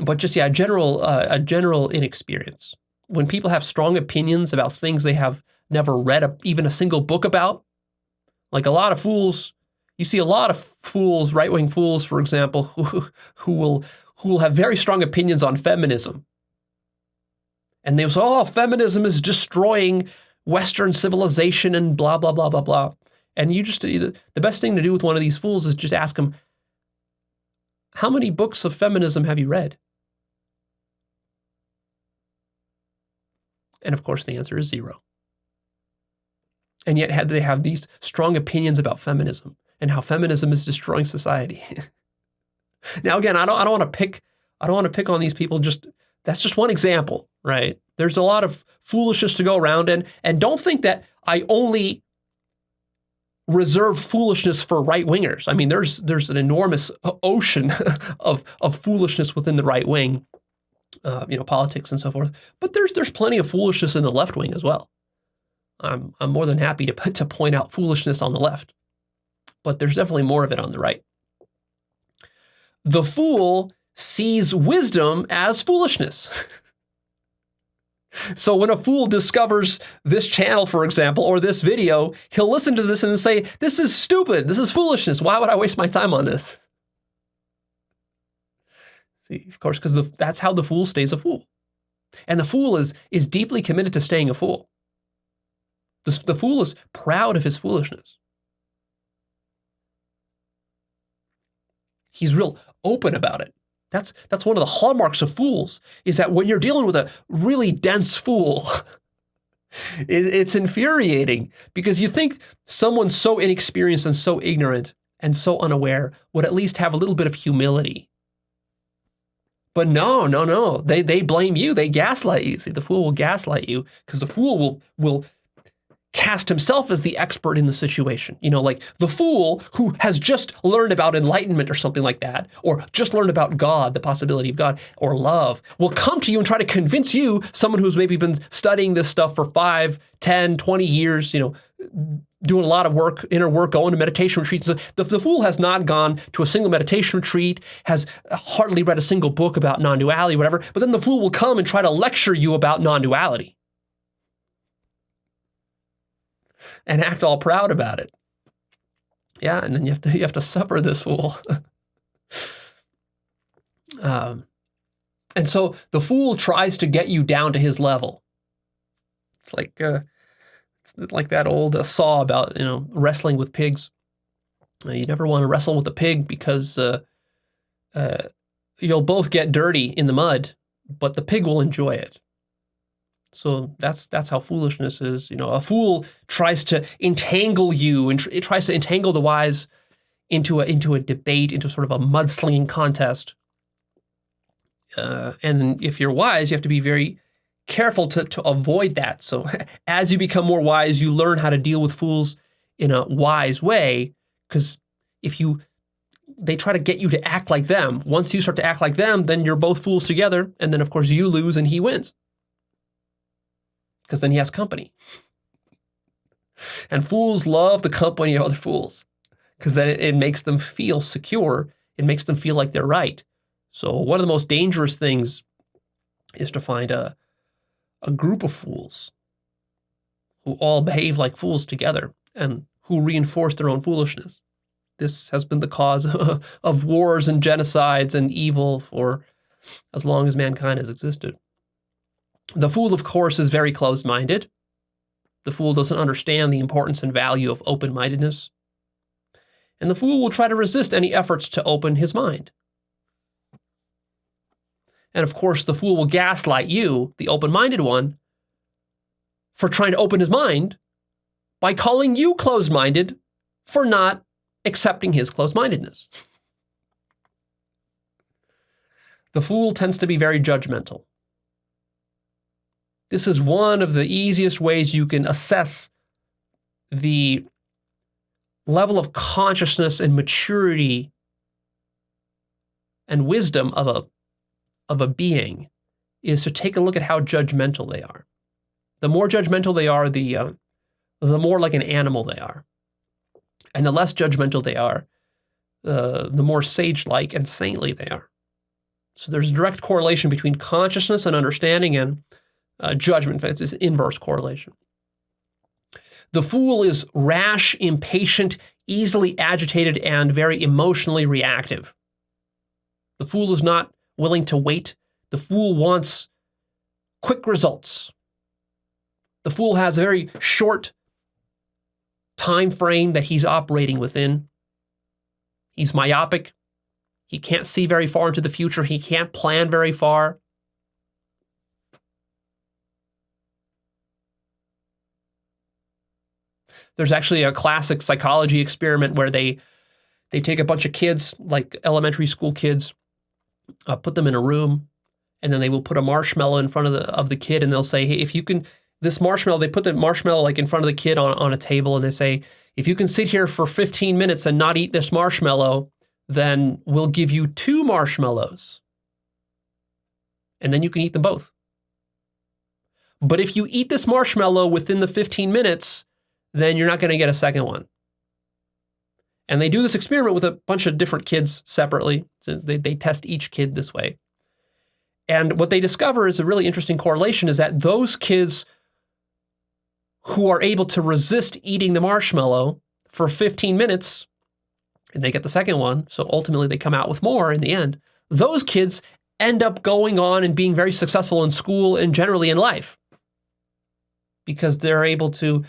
But just, a general inexperience. When people have strong opinions about things they have never read even a single book about, like a lot of fools, you see a lot of fools, right-wing fools, for example, who will have very strong opinions on feminism. And they will say, oh, feminism is destroying Western civilization and blah, blah, blah, blah, blah. And the best thing to do with one of these fools is just ask them, how many books of feminism have you read? And of course, the answer is 0. And yet they have these strong opinions about feminism and how feminism is destroying society. Now, again, I don't want to pick on these people. That's just one example, right? There's a lot of foolishness to go around, and don't think that I only reserve foolishness for right-wingers. I mean, there's an enormous ocean of foolishness within the right wing, politics and so forth. But there's plenty of foolishness in the left wing as well. I'm more than happy to point out foolishness on the left, but there's definitely more of it on the right. The fool sees wisdom as foolishness. So when a fool discovers this channel, for example, or this video, he'll listen to this and say, this is stupid. This is foolishness. Why would I waste my time on this? See, of course, because that's how the fool stays a fool. And the fool is deeply committed to staying a fool. The fool is proud of his foolishness. He's real open about it. That's one of the hallmarks of fools, is that when you're dealing with a really dense fool, it's infuriating, because you think someone so inexperienced and so ignorant and so unaware would at least have a little bit of humility. But no. They blame you. They gaslight you. See, the fool will gaslight you, because the fool will cast himself as the expert in the situation. Like the fool who has just learned about enlightenment or something like that, or just learned about God, the possibility of God, or love, will come to you and try to convince you, someone who's maybe been studying this stuff for 5, 10, 20 years, doing a lot of work, inner work, going to meditation retreats. The fool has not gone to a single meditation retreat, has hardly read a single book about non-duality, whatever, but then the fool will come and try to lecture you about non-duality and act all proud about it. Yeah, and then you have to suffer this fool. And so the fool tries to get you down to his level. It's like that old saw about wrestling with pigs. You never want to wrestle with a pig, because you'll both get dirty in the mud, but the pig will enjoy it. So that's how foolishness is. A fool tries to entangle you, and it tries to entangle the wise into a debate, into sort of a mudslinging contest. And if you're wise, you have to be very careful to avoid that. So as you become more wise, you learn how to deal with fools in a wise way, because they try to get you to act like them. Once you start to act like them, then you're both fools together, and then of course you lose and he wins, because then he has company. And fools love the company of other fools, because then it makes them feel secure. It makes them feel like they're right. So one of the most dangerous things is to find a group of fools who all behave like fools together and who reinforce their own foolishness. This has been the cause of wars and genocides and evil for as long as mankind has existed. The fool, of course, is very closed-minded. The fool doesn't understand the importance and value of open-mindedness. And the fool will try to resist any efforts to open his mind. And of course, the fool will gaslight you, the open-minded one, for trying to open his mind by calling you closed-minded for not accepting his closed-mindedness. The fool tends to be very judgmental. This is one of the easiest ways you can assess the level of consciousness and maturity and wisdom of a being, is to take a look at how judgmental they are. The more judgmental they are, the more like an animal they are. And the less judgmental they are, the more sage-like and saintly they are. So there's a direct correlation between consciousness and understanding and judgment. In fact, it's an inverse correlation. The fool is rash, impatient, easily agitated, and very emotionally reactive. The fool is not willing to wait. The fool wants quick results. The fool has a very short time frame that he's operating within. He's myopic. He can't see very far into the future. He can't plan very far. There's actually a classic psychology experiment where they take a bunch of kids, like elementary school kids, put them in a room, and then they will put a marshmallow in front of the kid, and they'll say, hey, if you can this marshmallow, they put the marshmallow like in front of the kid on a table, and they say, if you can sit here for 15 minutes and not eat this marshmallow, then we'll give you 2 marshmallows. And then you can eat them both. But if you eat this marshmallow within the 15 minutes, then you're not going to get a second one. And they do this experiment with a bunch of different kids separately. So they test each kid this way. And what they discover is a really interesting correlation is that those kids who are able to resist eating the marshmallow for 15 minutes, and they get the second one, so ultimately they come out with more in the end, those kids end up going on and being very successful in school and generally in life because they're able to,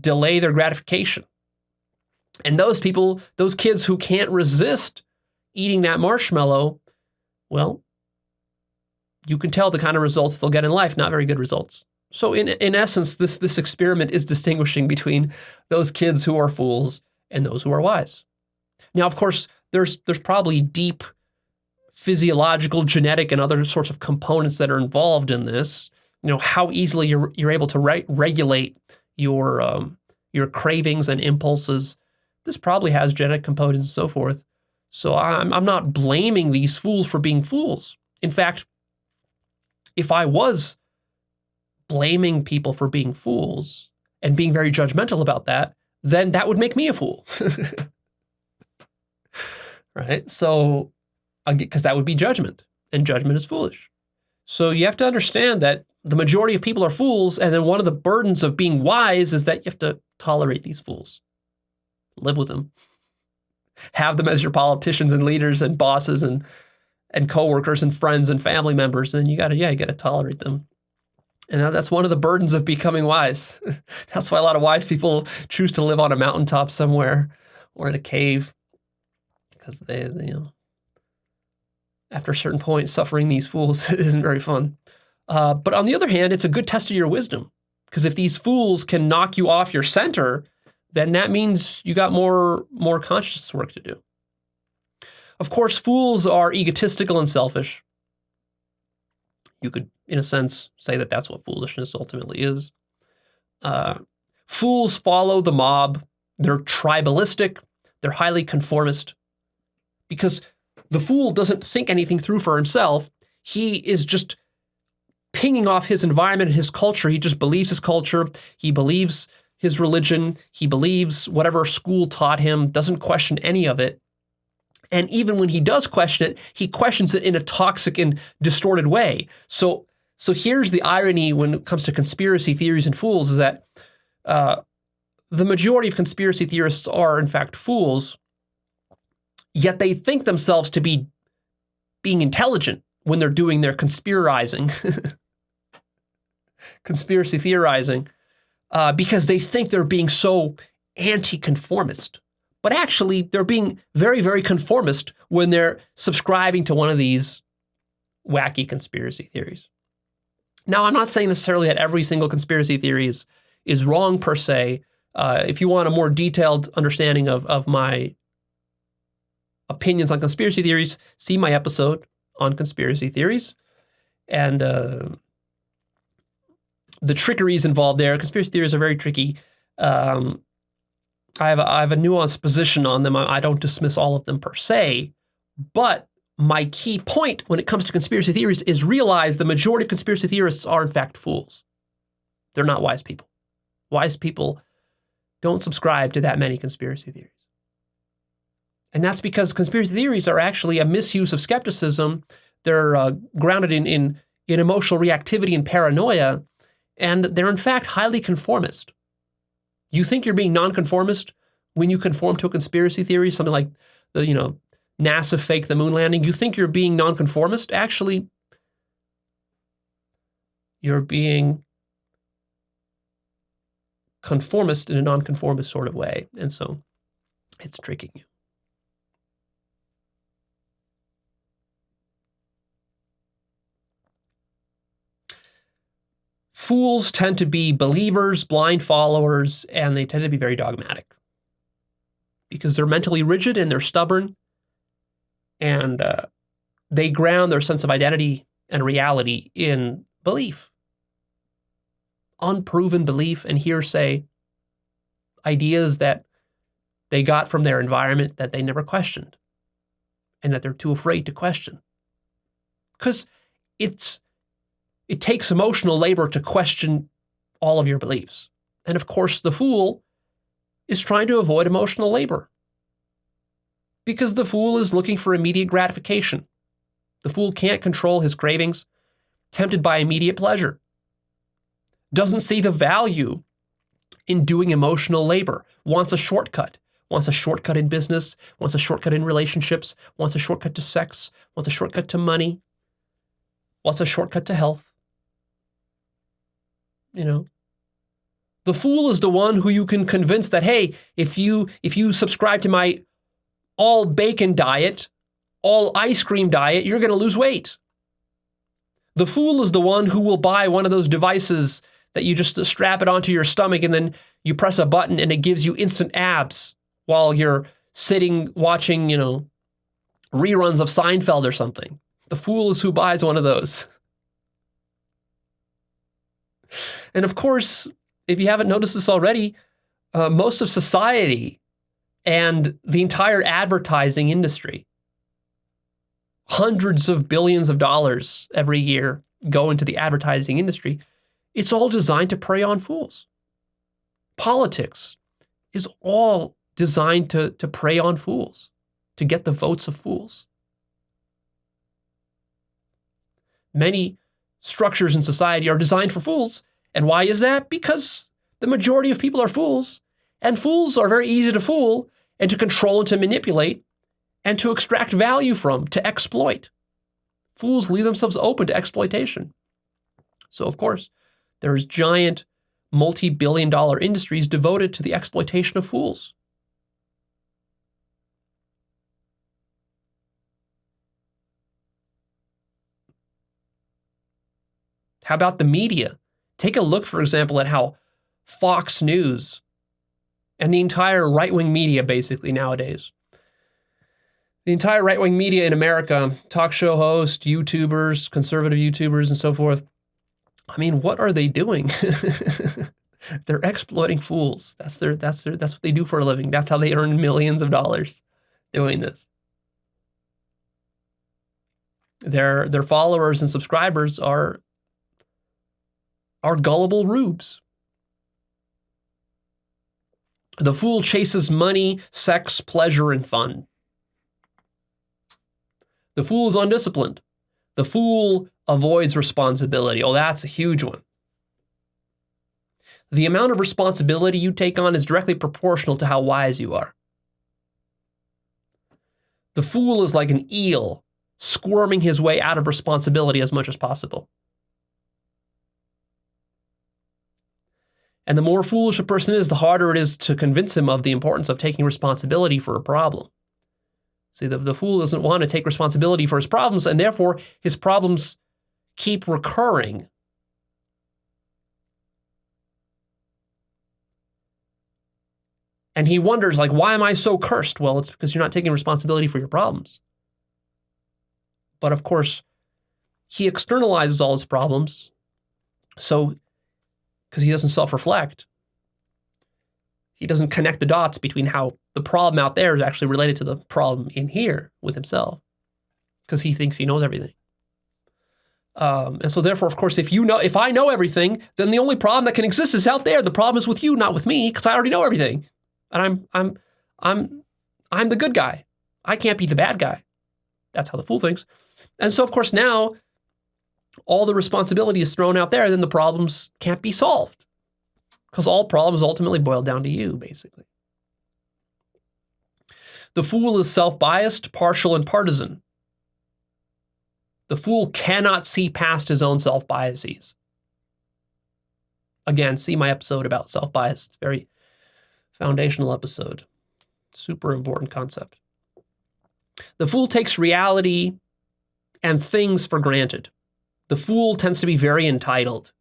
delay their gratification. And those people, those kids who can't resist eating that marshmallow, well, you can tell the kind of results they'll get in life, not very good results. So in essence, this experiment is distinguishing between those kids who are fools and those who are wise. Now, of course, there's probably deep physiological, genetic, and other sorts of components that are involved in this. How easily you're able to regulate your cravings and impulses. This probably has genetic components and so forth. So I'm not blaming these fools for being fools. In fact, if I was blaming people for being fools and being very judgmental about that, then that would make me a fool. Right? So, because that would be judgment, and judgment is foolish. So you have to understand that the majority of people are fools, and then one of the burdens of being wise is that you have to tolerate these fools. Live with them. Have them as your politicians and leaders and bosses and coworkers and friends and family members, and you gotta tolerate them. And that's one of the burdens of becoming wise. That's why a lot of wise people choose to live on a mountaintop somewhere or in a cave, because they after a certain point, suffering these fools isn't very fun. But on the other hand, it's a good test of your wisdom, because if these fools can knock you off your center, then that means you got more conscious work to do. Of course, fools are egotistical and selfish. You could, in a sense, say that that's what foolishness ultimately is. Fools follow the mob. They're tribalistic. They're highly conformist. Because the fool doesn't think anything through for himself. He is just pinging off his environment and his culture. He just believes his culture. He believes his religion. He believes whatever school taught him, doesn't question any of it. And even when he does question it, he questions it in a toxic and distorted way. So here's the irony when it comes to conspiracy theories and fools, is that the majority of conspiracy theorists are, in fact, fools, yet they think themselves to be being intelligent when they're doing their conspirizing, conspiracy theorizing, because they think they're being so anti-conformist. But actually, they're being very, very conformist when they're subscribing to one of these wacky conspiracy theories. Now, I'm not saying necessarily that every single conspiracy theory is wrong per se. If you want a more detailed understanding of my opinions on conspiracy theories, see my episode on conspiracy theories. And the trickeries involved there. Conspiracy theories are very tricky. I have a nuanced position on them. I don't dismiss all of them per se, but my key point when it comes to conspiracy theories is realize the majority of conspiracy theorists are in fact fools. They're not wise people. Wise people don't subscribe to that many conspiracy theories. And that's because conspiracy theories are actually a misuse of skepticism. They're grounded in emotional reactivity and paranoia, and they're in fact highly conformist. You think you're being nonconformist when you conform to a conspiracy theory, something like the, NASA faked the moon landing. You think you're being nonconformist? Actually, you're being conformist in a nonconformist sort of way. And so it's tricking you. Fools tend to be believers, blind followers, and they tend to be very dogmatic because they're mentally rigid and they're stubborn, and they ground their sense of identity and reality in belief. Unproven belief and hearsay, ideas that they got from their environment that they never questioned and that they're too afraid to question. Because it takes emotional labor to question all of your beliefs. And of course, the fool is trying to avoid emotional labor because the fool is looking for immediate gratification. The fool can't control his cravings, tempted by immediate pleasure, doesn't see the value in doing emotional labor, wants a shortcut in business, wants a shortcut in relationships, wants a shortcut to sex, wants a shortcut to money, wants a shortcut to health. The fool is the one who you can convince that, hey, if you subscribe to my all bacon diet, all ice cream diet, you're going to lose weight. The fool is the one who will buy one of those devices that you just strap it onto your stomach and then you press a button and it gives you instant abs while you're sitting watching, reruns of Seinfeld or something. The fool is who buys one of those. And of course, if you haven't noticed this already, most of society and the entire advertising industry, hundreds of billions of dollars every year go into the advertising industry. It's all designed to prey on fools. Politics is all designed to prey on fools, to get the votes of fools. Many structures in society are designed for fools. And why is that? Because the majority of people are fools, and fools are very easy to fool and to control and to manipulate and to extract value from, to exploit. Fools leave themselves open to exploitation. So, of course, there's giant multi-billion-dollar industries devoted to the exploitation of fools. How about the media? Take a look, for example, at how Fox News and the entire right-wing media basically nowadays, the entire right-wing media in America, talk show hosts, YouTubers, conservative YouTubers, and so forth, what are they doing? They're exploiting fools. That's what they do for a living. That's how they earn millions of dollars doing this. Their followers and subscribers are gullible rubes. The fool chases money, sex, pleasure, and fun. The fool is undisciplined. The fool avoids responsibility. Oh, that's a huge one. The amount of responsibility you take on is directly proportional to how wise you are. The fool is like an eel, squirming his way out of responsibility as much as possible. And the more foolish a person is, the harder it is to convince him of the importance of taking responsibility for a problem. See, the fool doesn't want to take responsibility for his problems, and therefore his problems keep recurring. And he wonders, why am I so cursed? Well, it's because you're not taking responsibility for your problems. But of course, he externalizes all his problems, because he doesn't self-reflect. He doesn't connect the dots between how the problem out there is actually related to the problem in here with himself, because he thinks he knows everything. And so therefore, of course, if I know everything, then the only problem that can exist is out there. The problem is with you, not with me, because I already know everything. And I'm the good guy. I can't be the bad guy. That's how the fool thinks. And so, of course, now all the responsibility is thrown out there, then the problems can't be solved, because all problems ultimately boil down to you, basically. The fool is self-biased, partial, and partisan. The fool cannot see past his own self-biases. Again, see my episode about self-bias. It's a very foundational episode. Super important concept. The fool takes reality and things for granted. The fool tends to be very entitled,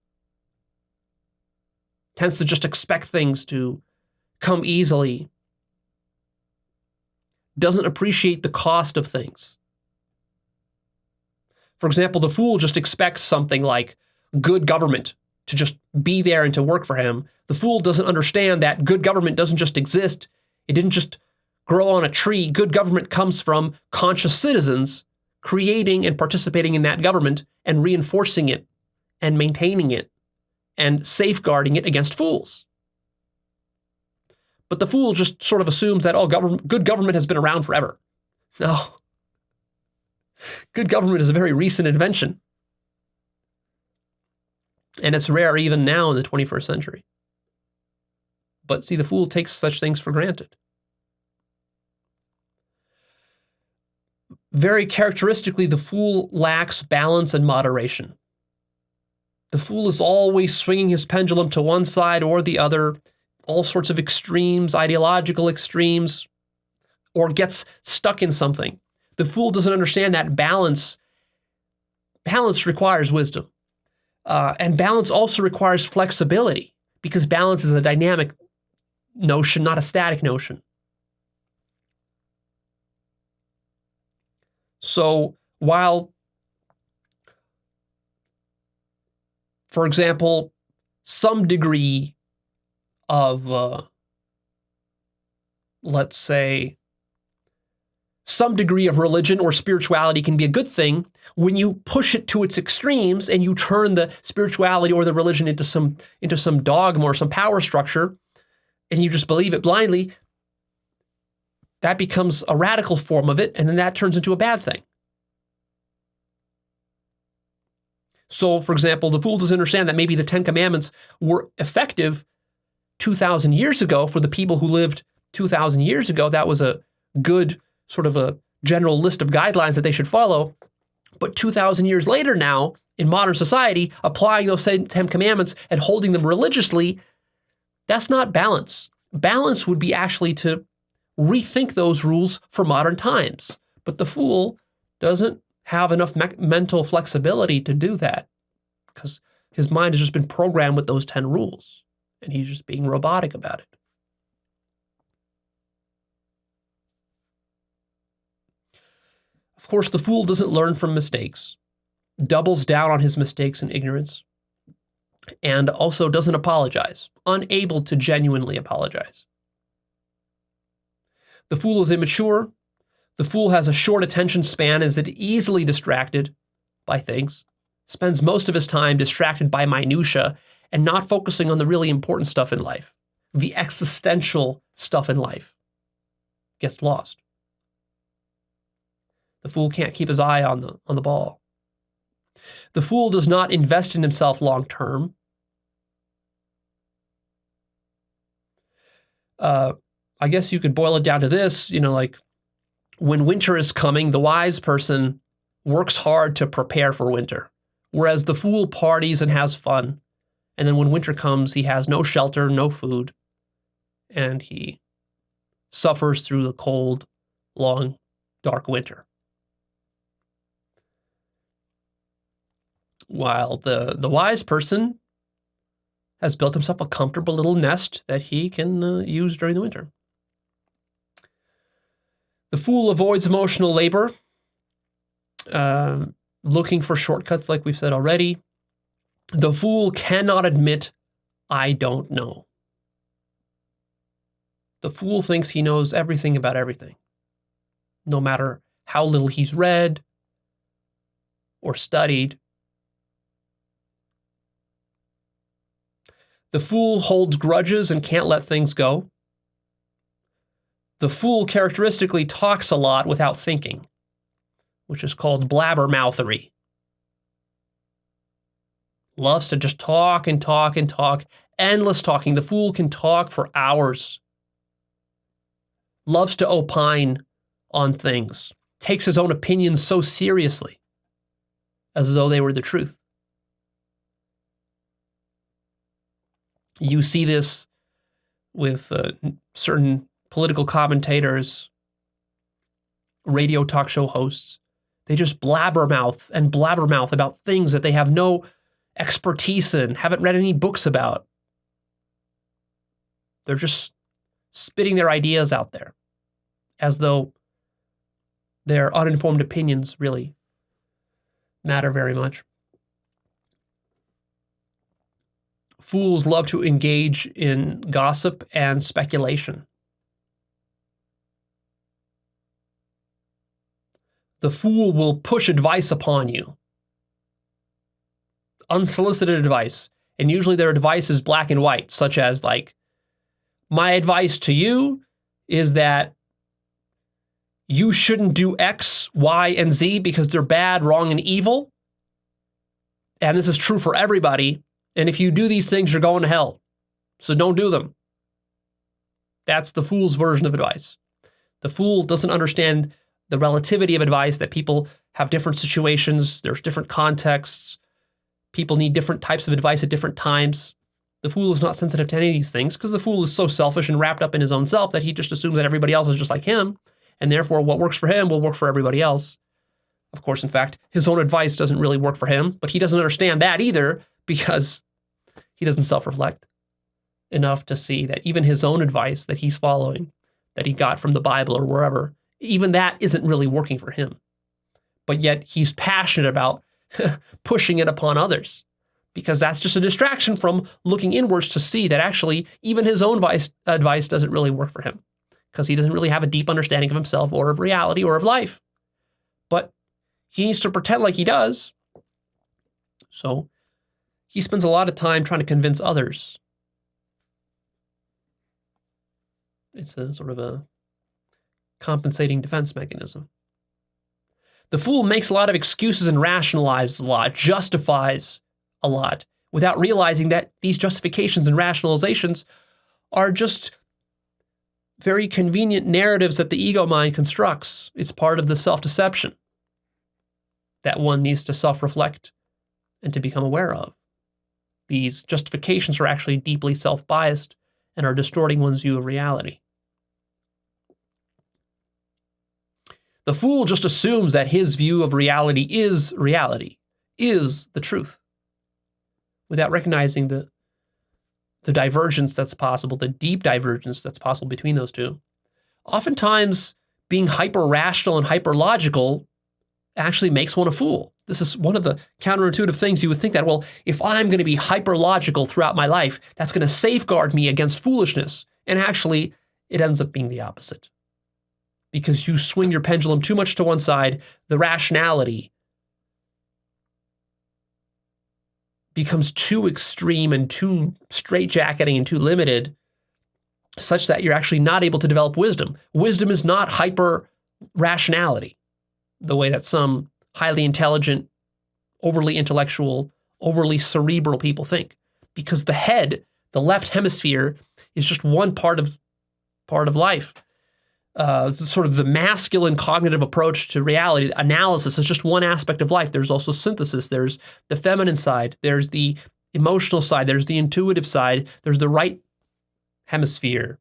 tends to just expect things to come easily, doesn't appreciate the cost of things. For example, the fool just expects something like, good government to just be there and to work for him. The fool doesn't understand that good government doesn't just exist. It didn't just grow on a tree. Good government comes from conscious citizens creating and participating in that government and reinforcing it and maintaining it and safeguarding it against fools. But the fool just sort of assumes that, oh, good government has been around forever. No. Good government is a very recent invention. And it's rare even now in the 21st century. But see, the fool takes such things for granted. Very characteristically, the fool lacks balance and moderation. The fool is always swinging his pendulum to one side or the other, all sorts of extremes, ideological extremes, or gets stuck in something. The fool doesn't understand that balance requires wisdom. And balance also requires flexibility, because balance is a dynamic notion, not a static notion. So while, for example, some degree of, let's say, some degree of religion or spirituality can be a good thing, when you push it to its extremes and you turn the spirituality or the religion into some dogma or some power structure, and you just believe it blindly, that becomes a radical form of it, and then that turns into a bad thing. So, for example, the fool doesn't understand that maybe the Ten Commandments were effective 2,000 years ago for the people who lived 2,000 years ago. That was a good sort of a general list of guidelines that they should follow. But 2,000 years later now, in modern society, applying those same 10 commandments and holding them religiously, that's not balance. Balance would be actually to rethink those rules for modern times. But the fool doesn't have enough mental flexibility to do that, because his mind has just been programmed with those 10 rules, and he's just being robotic about it. Of course, the fool doesn't learn from mistakes, doubles down on his mistakes and ignorance, and also doesn't apologize, unable to genuinely apologize. The fool is immature. The fool has a short attention span, is easily distracted by things, spends most of his time distracted by minutia and not focusing on the really important stuff in life. The existential stuff in life gets lost. The fool can't keep his eye on the ball. The fool does not invest in himself long term. I guess you could boil it down to this, like when winter is coming, the wise person works hard to prepare for winter, whereas the fool parties and has fun. And then when winter comes, he has no shelter, no food, and he suffers through the cold, long, dark winter. While the wise person has built himself a comfortable little nest that he can use during the winter. The fool avoids emotional labor, looking for shortcuts, like we've said already. The fool cannot admit, I don't know. The fool thinks he knows everything about everything, no matter how little he's read or studied. The fool holds grudges and can't let things go. The fool characteristically talks a lot without thinking, which is called blabbermouthery. Loves to just talk and talk and talk, endless talking. The fool can talk for hours. Loves to opine on things. Takes his own opinions so seriously, as though they were the truth. You see this with certain political commentators, radio talk show hosts. They just blabbermouth about things that they have no expertise in, haven't read any books about. They're just spitting their ideas out there as though their uninformed opinions really matter very much. Fools love to engage in gossip and speculation. The fool will push advice upon you. Unsolicited advice. And usually their advice is black and white, such as like, my advice to you is that you shouldn't do X, Y, and Z because they're bad, wrong, and evil. And this is true for everybody. And if you do these things, you're going to hell. So don't do them. That's the fool's version of advice. The fool doesn't understand the relativity of advice, that people have different situations, there's different contexts, people need different types of advice at different times. The fool is not sensitive to any of these things because the fool is so selfish and wrapped up in his own self that he just assumes that everybody else is just like him, and therefore what works for him will work for everybody else. Of course, in fact, his own advice doesn't really work for him, but he doesn't understand that either because he doesn't self-reflect enough to see that even his own advice that he's following, that he got from the Bible or wherever, even that isn't really working for him. But yet he's passionate about pushing it upon others because that's just a distraction from looking inwards to see that actually even his own advice doesn't really work for him because he doesn't really have a deep understanding of himself or of reality or of life. But he needs to pretend like he does. So he spends a lot of time trying to convince others. It's a sort of a compensating defense mechanism. The fool makes a lot of excuses and rationalizes a lot, justifies a lot, without realizing that these justifications and rationalizations are just very convenient narratives that the ego mind constructs. It's part of the self-deception that one needs to self-reflect and to become aware of. These justifications are actually deeply self-biased and are distorting one's view of reality. The fool just assumes that his view of reality, is the truth, without recognizing the divergence that's possible, the deep divergence that's possible between those two. Oftentimes, being hyper-rational and hyper-logical actually makes one a fool. This is one of the counterintuitive things. You would think that, well, if I'm going to be hyper-logical throughout my life, that's going to safeguard me against foolishness. And actually, it ends up being the opposite. Because you swing your pendulum too much to one side, the rationality becomes too extreme and too straitjacketing and too limited, such that you're actually not able to develop wisdom. Wisdom is not hyper-rationality, the way that some highly intelligent, overly intellectual, overly cerebral people think. Because the head, the left hemisphere, is just one part of life. Sort of the masculine cognitive approach to reality, analysis, is just one aspect of life. There's also synthesis. There's the feminine side. There's the emotional side. There's the intuitive side. There's the right hemisphere.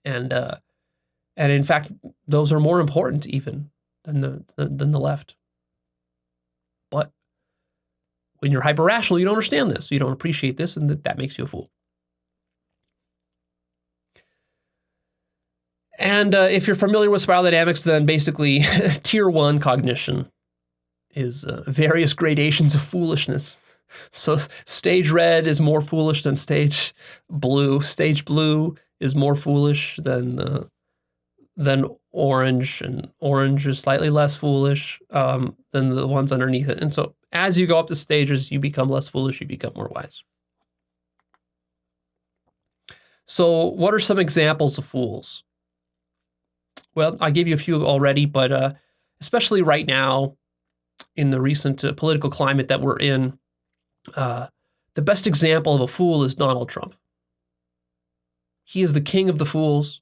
And in fact, those are more important even than the left. But when you're hyper-rational, you don't understand this. You don't appreciate this, and that makes you a fool. And if you're familiar with spiral dynamics, then basically tier 1 cognition is various gradations of foolishness. So stage red is more foolish than stage blue. Stage blue is more foolish than orange, and orange is slightly less foolish than the ones underneath it. And so as you go up the stages, you become less foolish, you become more wise. So what are some examples of fools? Well, I gave you a few already, but especially right now in the recent political climate that we're in, the best example of a fool is Donald Trump. He is the king of the fools.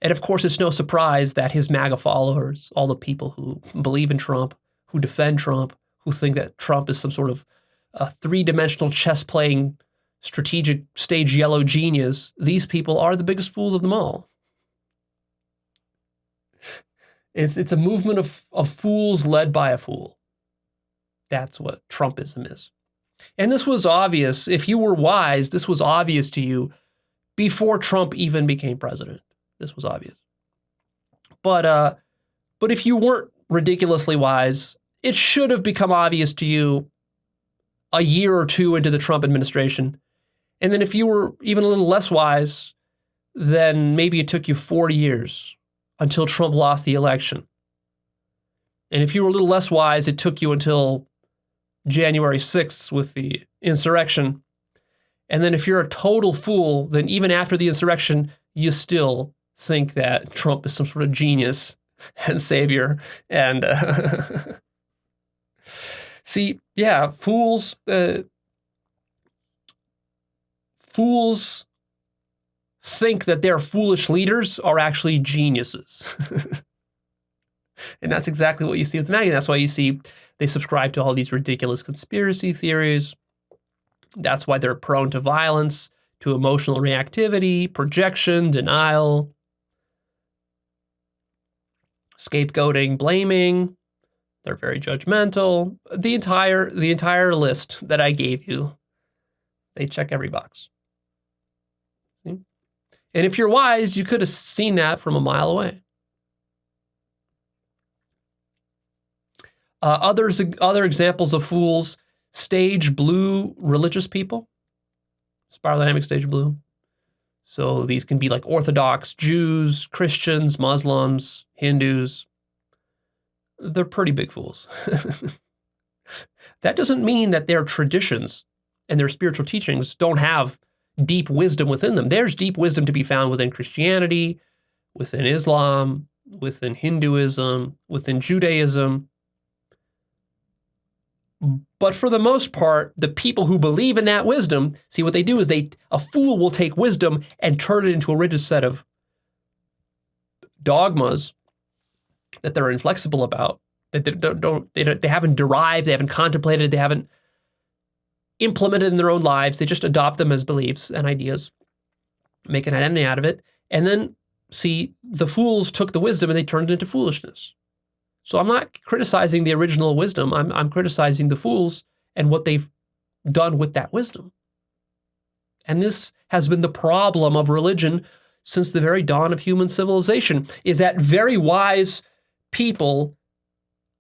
And of course, it's no surprise that his MAGA followers, all the people who believe in Trump, who defend Trump, who think that Trump is some sort of three-dimensional chess-playing strategic stage yellow genius, these people are the biggest fools of them all. It's a movement of fools led by a fool. That's what Trumpism is. And this was obvious. If you were wise, this was obvious to you before Trump even became president. This was obvious. But if you weren't ridiculously wise, it should have become obvious to you a year or two into the Trump administration. And then if you were even a little less wise, then maybe it took you 40 years until Trump lost the election. And if you were a little less wise, it took you until January 6th with the insurrection. And then if you're a total fool, then even after the insurrection, you still think that Trump is some sort of genius and savior. And see, yeah, fools think that their foolish leaders are actually geniuses. And that's exactly what you see with the magazine. That's why you see they subscribe to all these ridiculous conspiracy theories. That's why they're prone to violence, to emotional reactivity, projection, denial, scapegoating, blaming. They're very judgmental. The entire list that I gave you, they check every box. See? And if you're wise, you could have seen that from a mile away. Other examples of fools: stage blue religious people, spiral dynamic stage blue. So these can be like Orthodox Jews, Christians, Muslims, Hindus. They're pretty big fools. That doesn't mean that their traditions and their spiritual teachings don't have deep wisdom within them. There's deep wisdom to be found within Christianity, within Islam, within Hinduism, within Judaism. But for the most part, the people who believe in that wisdom, see what they do is a fool will take wisdom and turn it into a rigid set of dogmas that they're inflexible about, that they haven't derived, they haven't contemplated, they haven't implemented in their own lives. They just adopt them as beliefs and ideas, make an identity out of it. And then, see, the fools took the wisdom and they turned it into foolishness. So I'm not criticizing the original wisdom. I'm criticizing the fools and what they've done with that wisdom. And this has been the problem of religion since the very dawn of human civilization, is that very wise people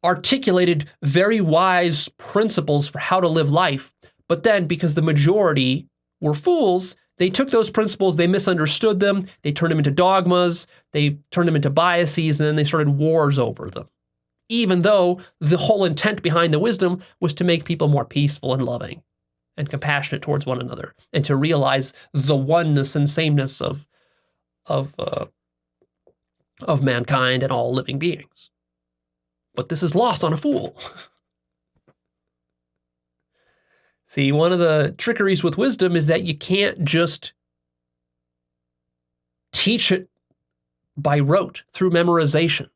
articulated very wise principles for how to live life. But then, because the majority were fools, they took those principles, they misunderstood them, they turned them into dogmas, they turned them into biases, and then they started wars over them. Even though the whole intent behind the wisdom was to make people more peaceful and loving and compassionate towards one another, and to realize the oneness and sameness of mankind and all living beings. But this is lost on a fool. See, one of the trickeries with wisdom is that you can't just teach it by rote through memorization.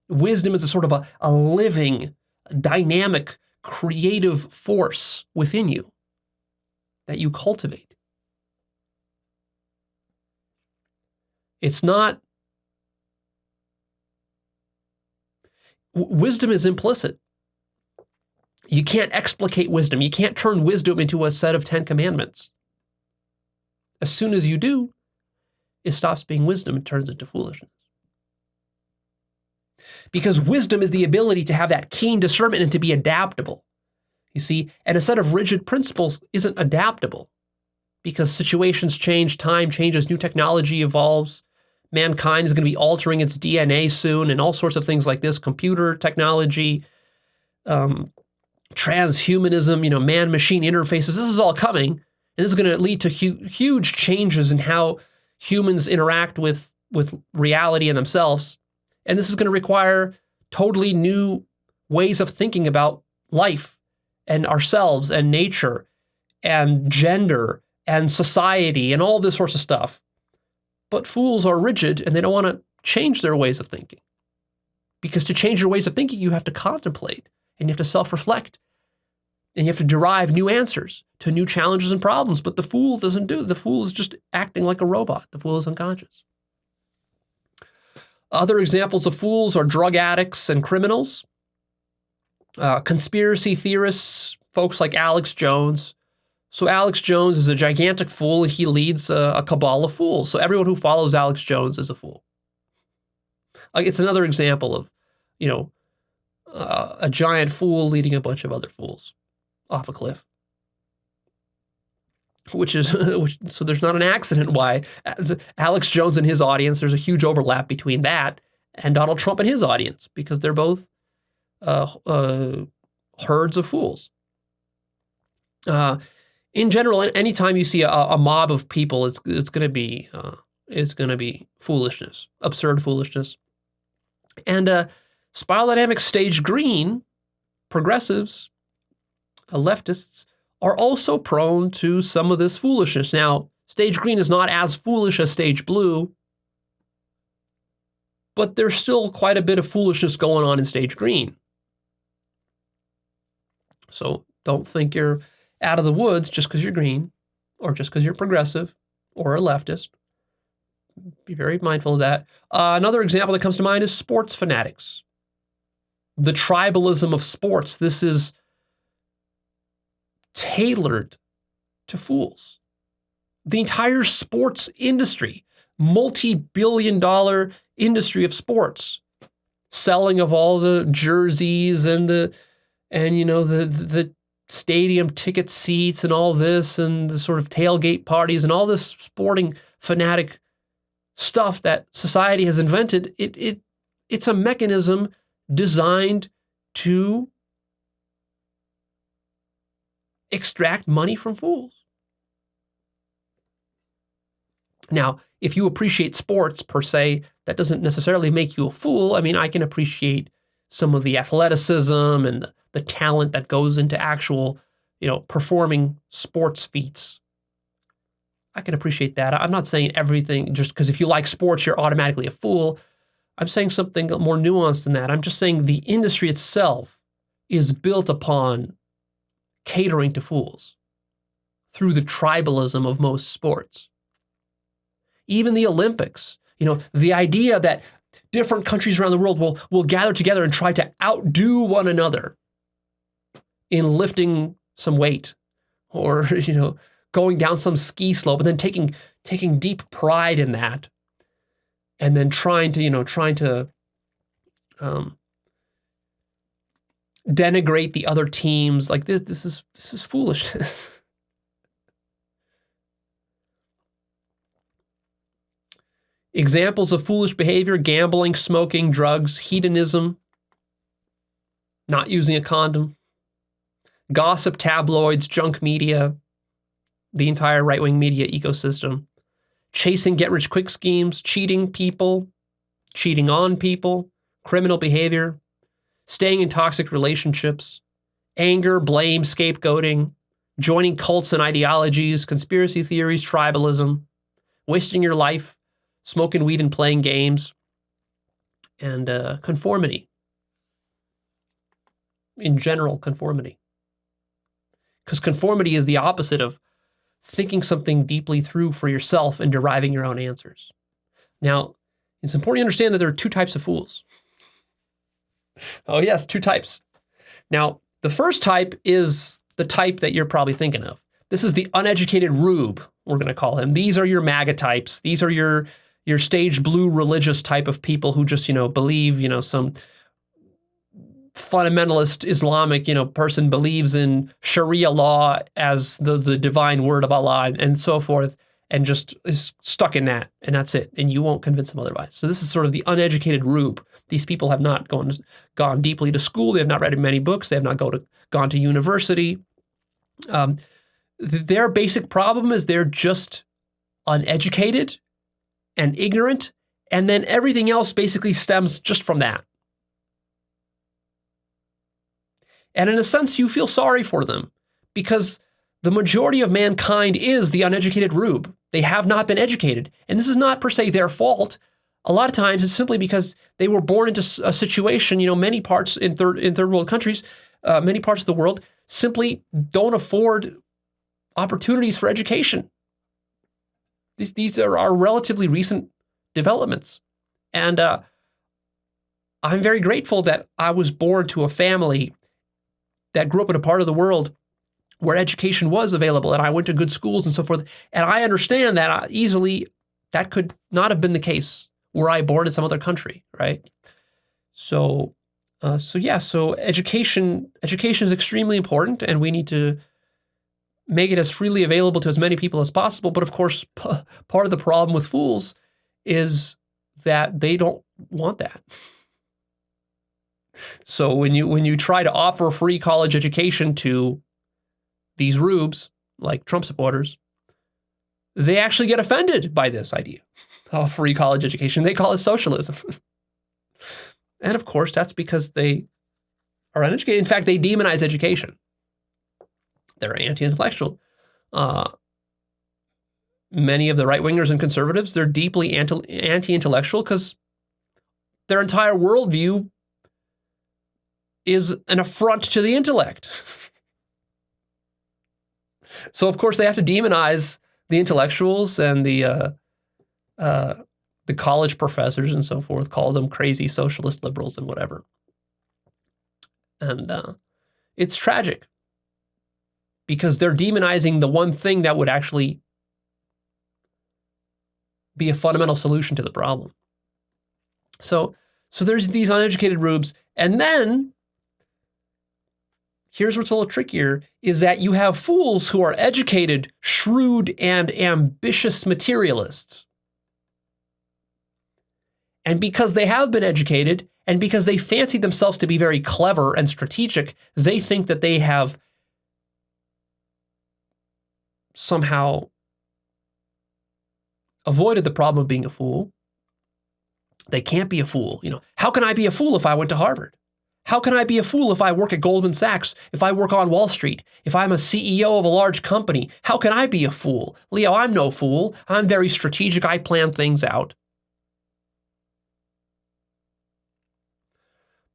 Wisdom is a sort of a living, dynamic, creative force within you that you cultivate. It's not... Wisdom is implicit. You can't explicate wisdom. You can't turn wisdom into a set of 10 commandments. As soon as you do, it stops being wisdom and turns into foolishness. Because wisdom is the ability to have that keen discernment and to be adaptable. You see, and a set of rigid principles isn't adaptable because situations change, time changes, new technology evolves. Mankind is going to be altering its DNA soon, and all sorts of things like this, computer technology, transhumanism, man-machine interfaces. This is all coming, and this is going to lead to huge changes in how humans interact with reality and themselves. And this is going to require totally new ways of thinking about life and ourselves and nature and gender and society and all this sorts of stuff. But fools are rigid and they don't want to change their ways of thinking. Because to change your ways of thinking, you have to contemplate and you have to self-reflect and you have to derive new answers to new challenges and problems. But the fool doesn't do it. The fool is just acting like a robot. The fool is unconscious. Other examples of fools are drug addicts and criminals, conspiracy theorists, folks like Alex Jones. So Alex Jones is a gigantic fool, and he leads a cabal of fools. So everyone who follows Alex Jones is a fool. It's another example of, a giant fool leading a bunch of other fools. off a cliff. So there's not an accident why Alex Jones and his audience, there's a huge overlap between that and Donald Trump and his audience, because they're both herds of fools. In general, anytime you see a mob of people, it's going to be foolishness, absurd foolishness. And Spiral Dynamics Stage Green, progressives, leftists, are also prone to some of this foolishness. Now, Stage Green is not as foolish as Stage Blue, but there's still quite a bit of foolishness going on in Stage Green. So don't think you're out of the woods just because you're green, or just because you're progressive or a leftist. Be very mindful of that. Another example that comes to mind is sports fanatics. The tribalism of sports. This is tailored to fools. The entire sports industry, multi-billion-dollar industry of sports, selling of all the jerseys and the stadium ticket seats and all this, and the sort of tailgate parties and all this sporting fanatic stuff that society has invented. It's a mechanism designed to extract money from fools. Now, if you appreciate sports per se, that doesn't necessarily make you a fool. I mean, I can appreciate some of the athleticism and the talent that goes into actual, performing sports feats. I can appreciate that. I'm not saying everything, just because if you like sports, you're automatically a fool. I'm saying something more nuanced than that. I'm just saying the industry itself is built upon catering to fools through the tribalism of most sports. Even the Olympics, the idea that different countries around the world will gather together and try to outdo one another in lifting some weight, or, going down some ski slope, and then taking deep pride in that, and then trying to denigrate the other teams. Like this is foolishness. Examples of foolish behavior: gambling, smoking, drugs, hedonism, not using a condom, gossip, tabloids, junk media, the entire right-wing media ecosystem, chasing get-rich-quick schemes, cheating people, cheating on people, criminal behavior, staying in toxic relationships, anger, blame, scapegoating, joining cults and ideologies, conspiracy theories, tribalism, wasting your life, smoking weed and playing games, and conformity. In general, conformity. Because conformity is the opposite of thinking something deeply through for yourself and deriving your own answers. Now, it's important to understand that there are two types of fools. Oh yes, two types. Now, the first type is the type that you're probably thinking of. This is the uneducated rube, we're going to call him. These are your MAGA types. These are your stage blue religious type of people who just, believe, some fundamentalist Islamic, person believes in Sharia law as the divine word of Allah and so forth, and just is stuck in that, and that's it. And you won't convince them otherwise. So this is sort of the uneducated rube. These people have not gone deeply to school. They have not read many books. They have not gone to university. Their basic problem is they're just uneducated and ignorant, and then everything else basically stems just from that. And in a sense, you feel sorry for them, because the majority of mankind is the uneducated rube. They have not been educated. And this is not per se their fault. A lot of times it's simply because they were born into a situation, many parts in third world countries, many parts of the world simply don't afford opportunities for education. These are relatively recent developments. And I'm very grateful that I was born to a family that grew up in a part of the world where education was available, and I went to good schools and so forth. And I understand that easily that could not have been the case were I born in some other country, right? So So education is extremely important, and we need to make it as freely available to as many people as possible. But of course, part of the problem with fools is that they don't want that. So when you try to offer free college education to these rubes, like Trump supporters, they actually get offended by this idea of free college education. They call it socialism. And of course, that's because they are uneducated. In fact, they demonize education. They're anti-intellectual. Many of the right-wingers and conservatives, they're deeply anti-intellectual because their entire worldview is an affront to the intellect. So, of course, they have to demonize the intellectuals and the college professors and so forth, call them crazy socialist liberals and whatever. And it's tragic because they're demonizing the one thing that would actually be a fundamental solution to the problem. So there's these uneducated rubes. And then here's what's a little trickier, is that you have fools who are educated, shrewd, and ambitious materialists. And because they have been educated, and because they fancy themselves to be very clever and strategic, they think that they have somehow avoided the problem of being a fool. They can't be a fool. How can I be a fool if I went to Harvard? How can I be a fool if I work at Goldman Sachs, if I work on Wall Street, if I'm a CEO of a large company? How can I be a fool? Leo, I'm no fool. I'm very strategic. I plan things out.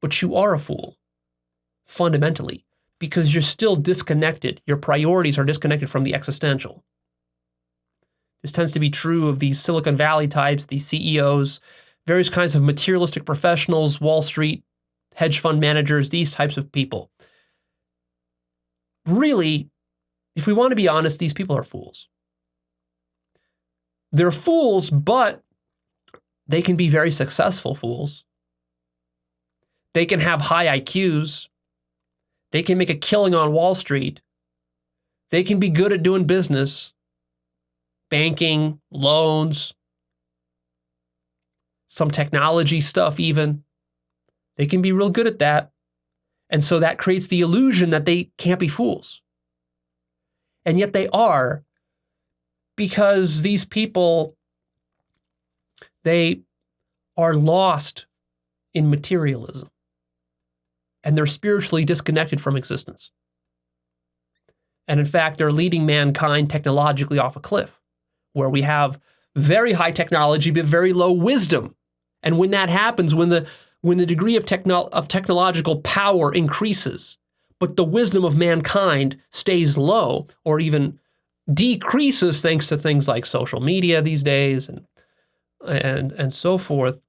But you are a fool, fundamentally, because you're still disconnected. Your priorities are disconnected from the existential. This tends to be true of these Silicon Valley types, these CEOs, various kinds of materialistic professionals, Wall Street, hedge fund managers, these types of people. Really, if we want to be honest, these people are fools. They're fools, but they can be very successful fools. They can have high IQs. They can make a killing on Wall Street. They can be good at doing business, banking, loans, some technology stuff even. They can be real good at that. And so that creates the illusion that they can't be fools. And yet they are, because these people, they are lost in materialism. And they're spiritually disconnected from existence. And in fact, they're leading mankind technologically off a cliff, where we have very high technology but very low wisdom. And when that happens, when the degree of technological power increases, but the wisdom of mankind stays low or even decreases thanks to things like social media these days and so forth,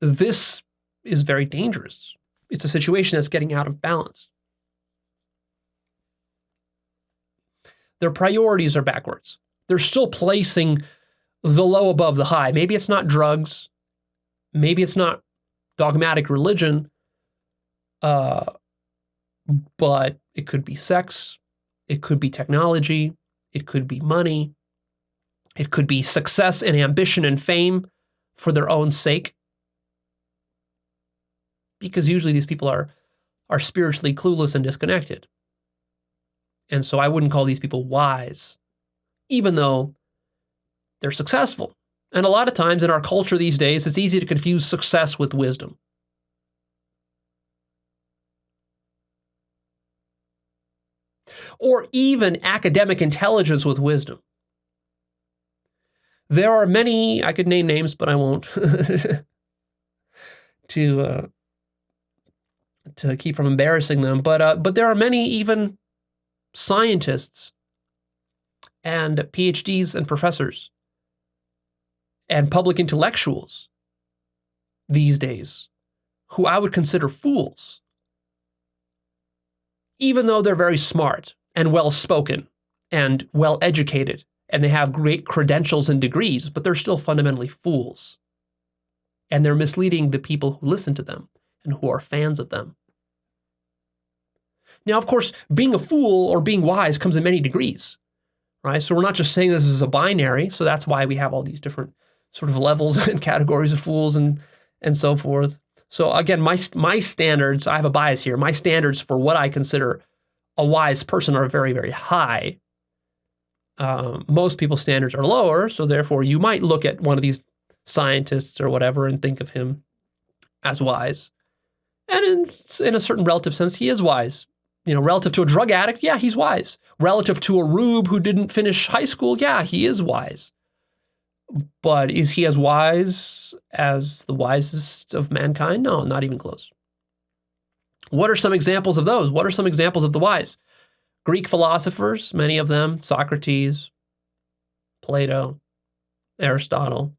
this is very dangerous. It's a situation that's getting out of balance. Their priorities are backwards. They're still placing the low above the high. Maybe it's not drugs. Maybe it's not dogmatic religion. But it could be sex. It could be technology. It could be money. It could be success and ambition and fame for their own sake. Because usually these people are spiritually clueless and disconnected. And so I wouldn't call these people wise, even though they're successful. And a lot of times in our culture these days, it's easy to confuse success with wisdom. Or even academic intelligence with wisdom. There are many, I could name names, but I won't, to keep from embarrassing them. But there are many even scientists and PhDs and professors and public intellectuals these days who I would consider fools, even though they're very smart and well-spoken and well-educated and they have great credentials and degrees, but they're still fundamentally fools. and they're misleading the people who listen to them and who are fans of them. Now, of course, being a fool or being wise comes in many degrees, right? So we're not just saying this is a binary. So that's why we have all these different sort of levels and categories of fools and so forth. So again, my standards, I have a bias here. My standards for what I consider a wise person are very, very high. Most people's standards are lower. So therefore, you might look at one of these scientists or whatever and think of him as wise. And in a certain relative sense, he is wise. You know, relative to a drug addict, yeah, he's wise. Relative to a rube who didn't finish high school, yeah, he is wise. But is he as wise as the wisest of mankind? No, not even close. What are some examples of those? What are some examples of the wise? Greek philosophers, many of them, Socrates, Plato, Aristotle,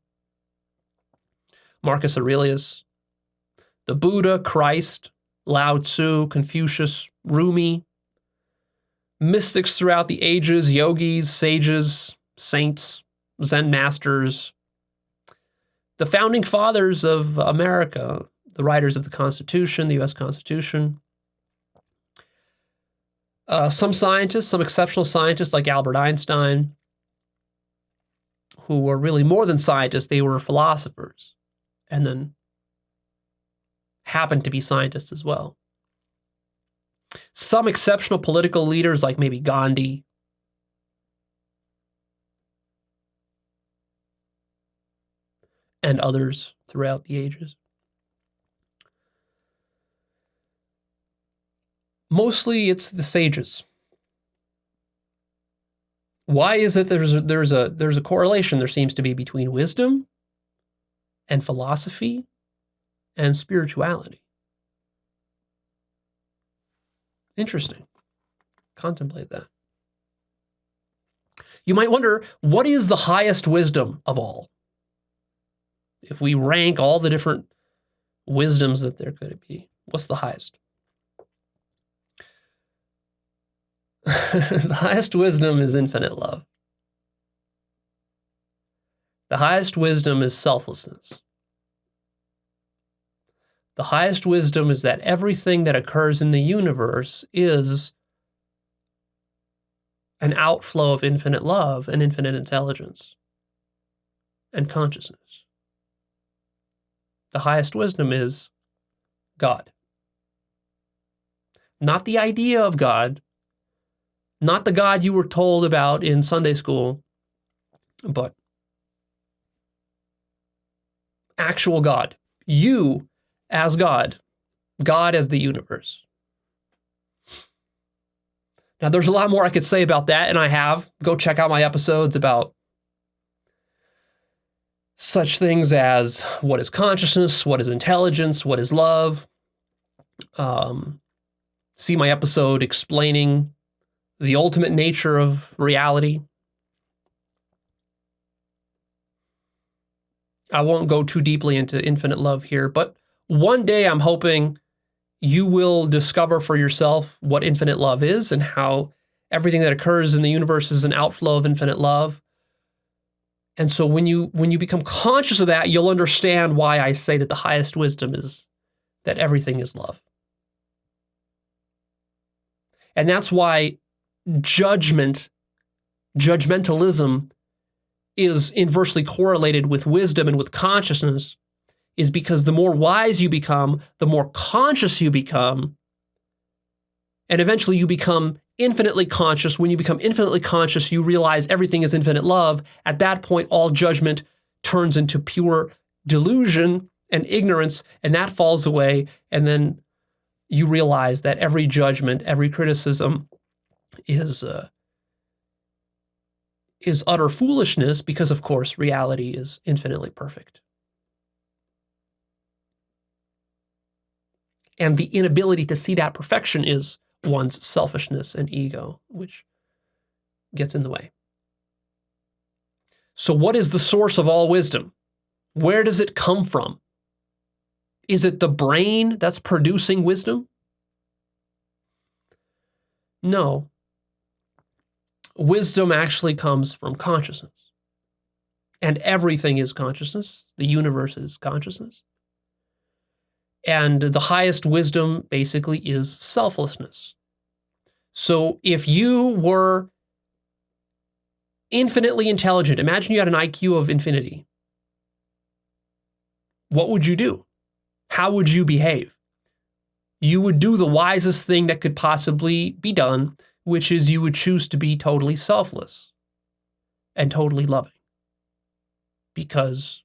Marcus Aurelius, the Buddha, Christ, Lao Tzu, Confucius, Rumi, mystics throughout the ages, yogis, sages, saints, Zen masters, the founding fathers of America, the writers of the Constitution, the U.S. Constitution, some scientists, some exceptional scientists like Albert Einstein, who were really more than scientists, they were philosophers, and then happened to be scientists as well. Some exceptional political leaders like maybe Gandhi, and others throughout the ages. Mostly it's the sages. Why is it there's a correlation there seems to be between wisdom and philosophy and spirituality? Interesting. Contemplate that. You might wonder, what is the highest wisdom of all? If we rank all the different wisdoms that there could be, what's the highest? The highest wisdom is infinite love. The highest wisdom is selflessness. The highest wisdom is that everything that occurs in the universe is an outflow of infinite love and infinite intelligence and consciousness. The highest wisdom is God. Not the idea of God, not the God you were told about in Sunday school, but actual God. You as God. God as the universe. Now, there's a lot more I could say about that, and I have. Go check out my episodes about such things as what is consciousness, what is intelligence, what is love. See my episode explaining the ultimate nature of reality. I won't go too deeply into infinite love here, but one day I'm hoping you will discover for yourself what infinite love is and how everything that occurs in the universe is an outflow of infinite love. And so when you become conscious of that, you'll understand why I say that the highest wisdom is that everything is love. And that's why judgmentalism is inversely correlated with wisdom and with consciousness, is because the more wise you become, the more conscious you become, and eventually you become infinitely conscious. When you become infinitely conscious, you realize everything is infinite love. At that point, all judgment turns into pure delusion and ignorance, and that falls away, and then you realize that every judgment, every criticism is utter foolishness because, of course, reality is infinitely perfect. And the inability to see that perfection is one's selfishness and ego, which gets in the way. So what is the source of all wisdom? Where does it come from? Is it the brain that's producing wisdom? No. Wisdom actually comes from consciousness. And everything is consciousness. The universe is consciousness. And the highest wisdom basically is selflessness. So if you were infinitely intelligent, imagine you had an IQ of infinity. What would you do? How would you behave? You would do the wisest thing that could possibly be done, which is you would choose to be totally selfless and totally loving. Because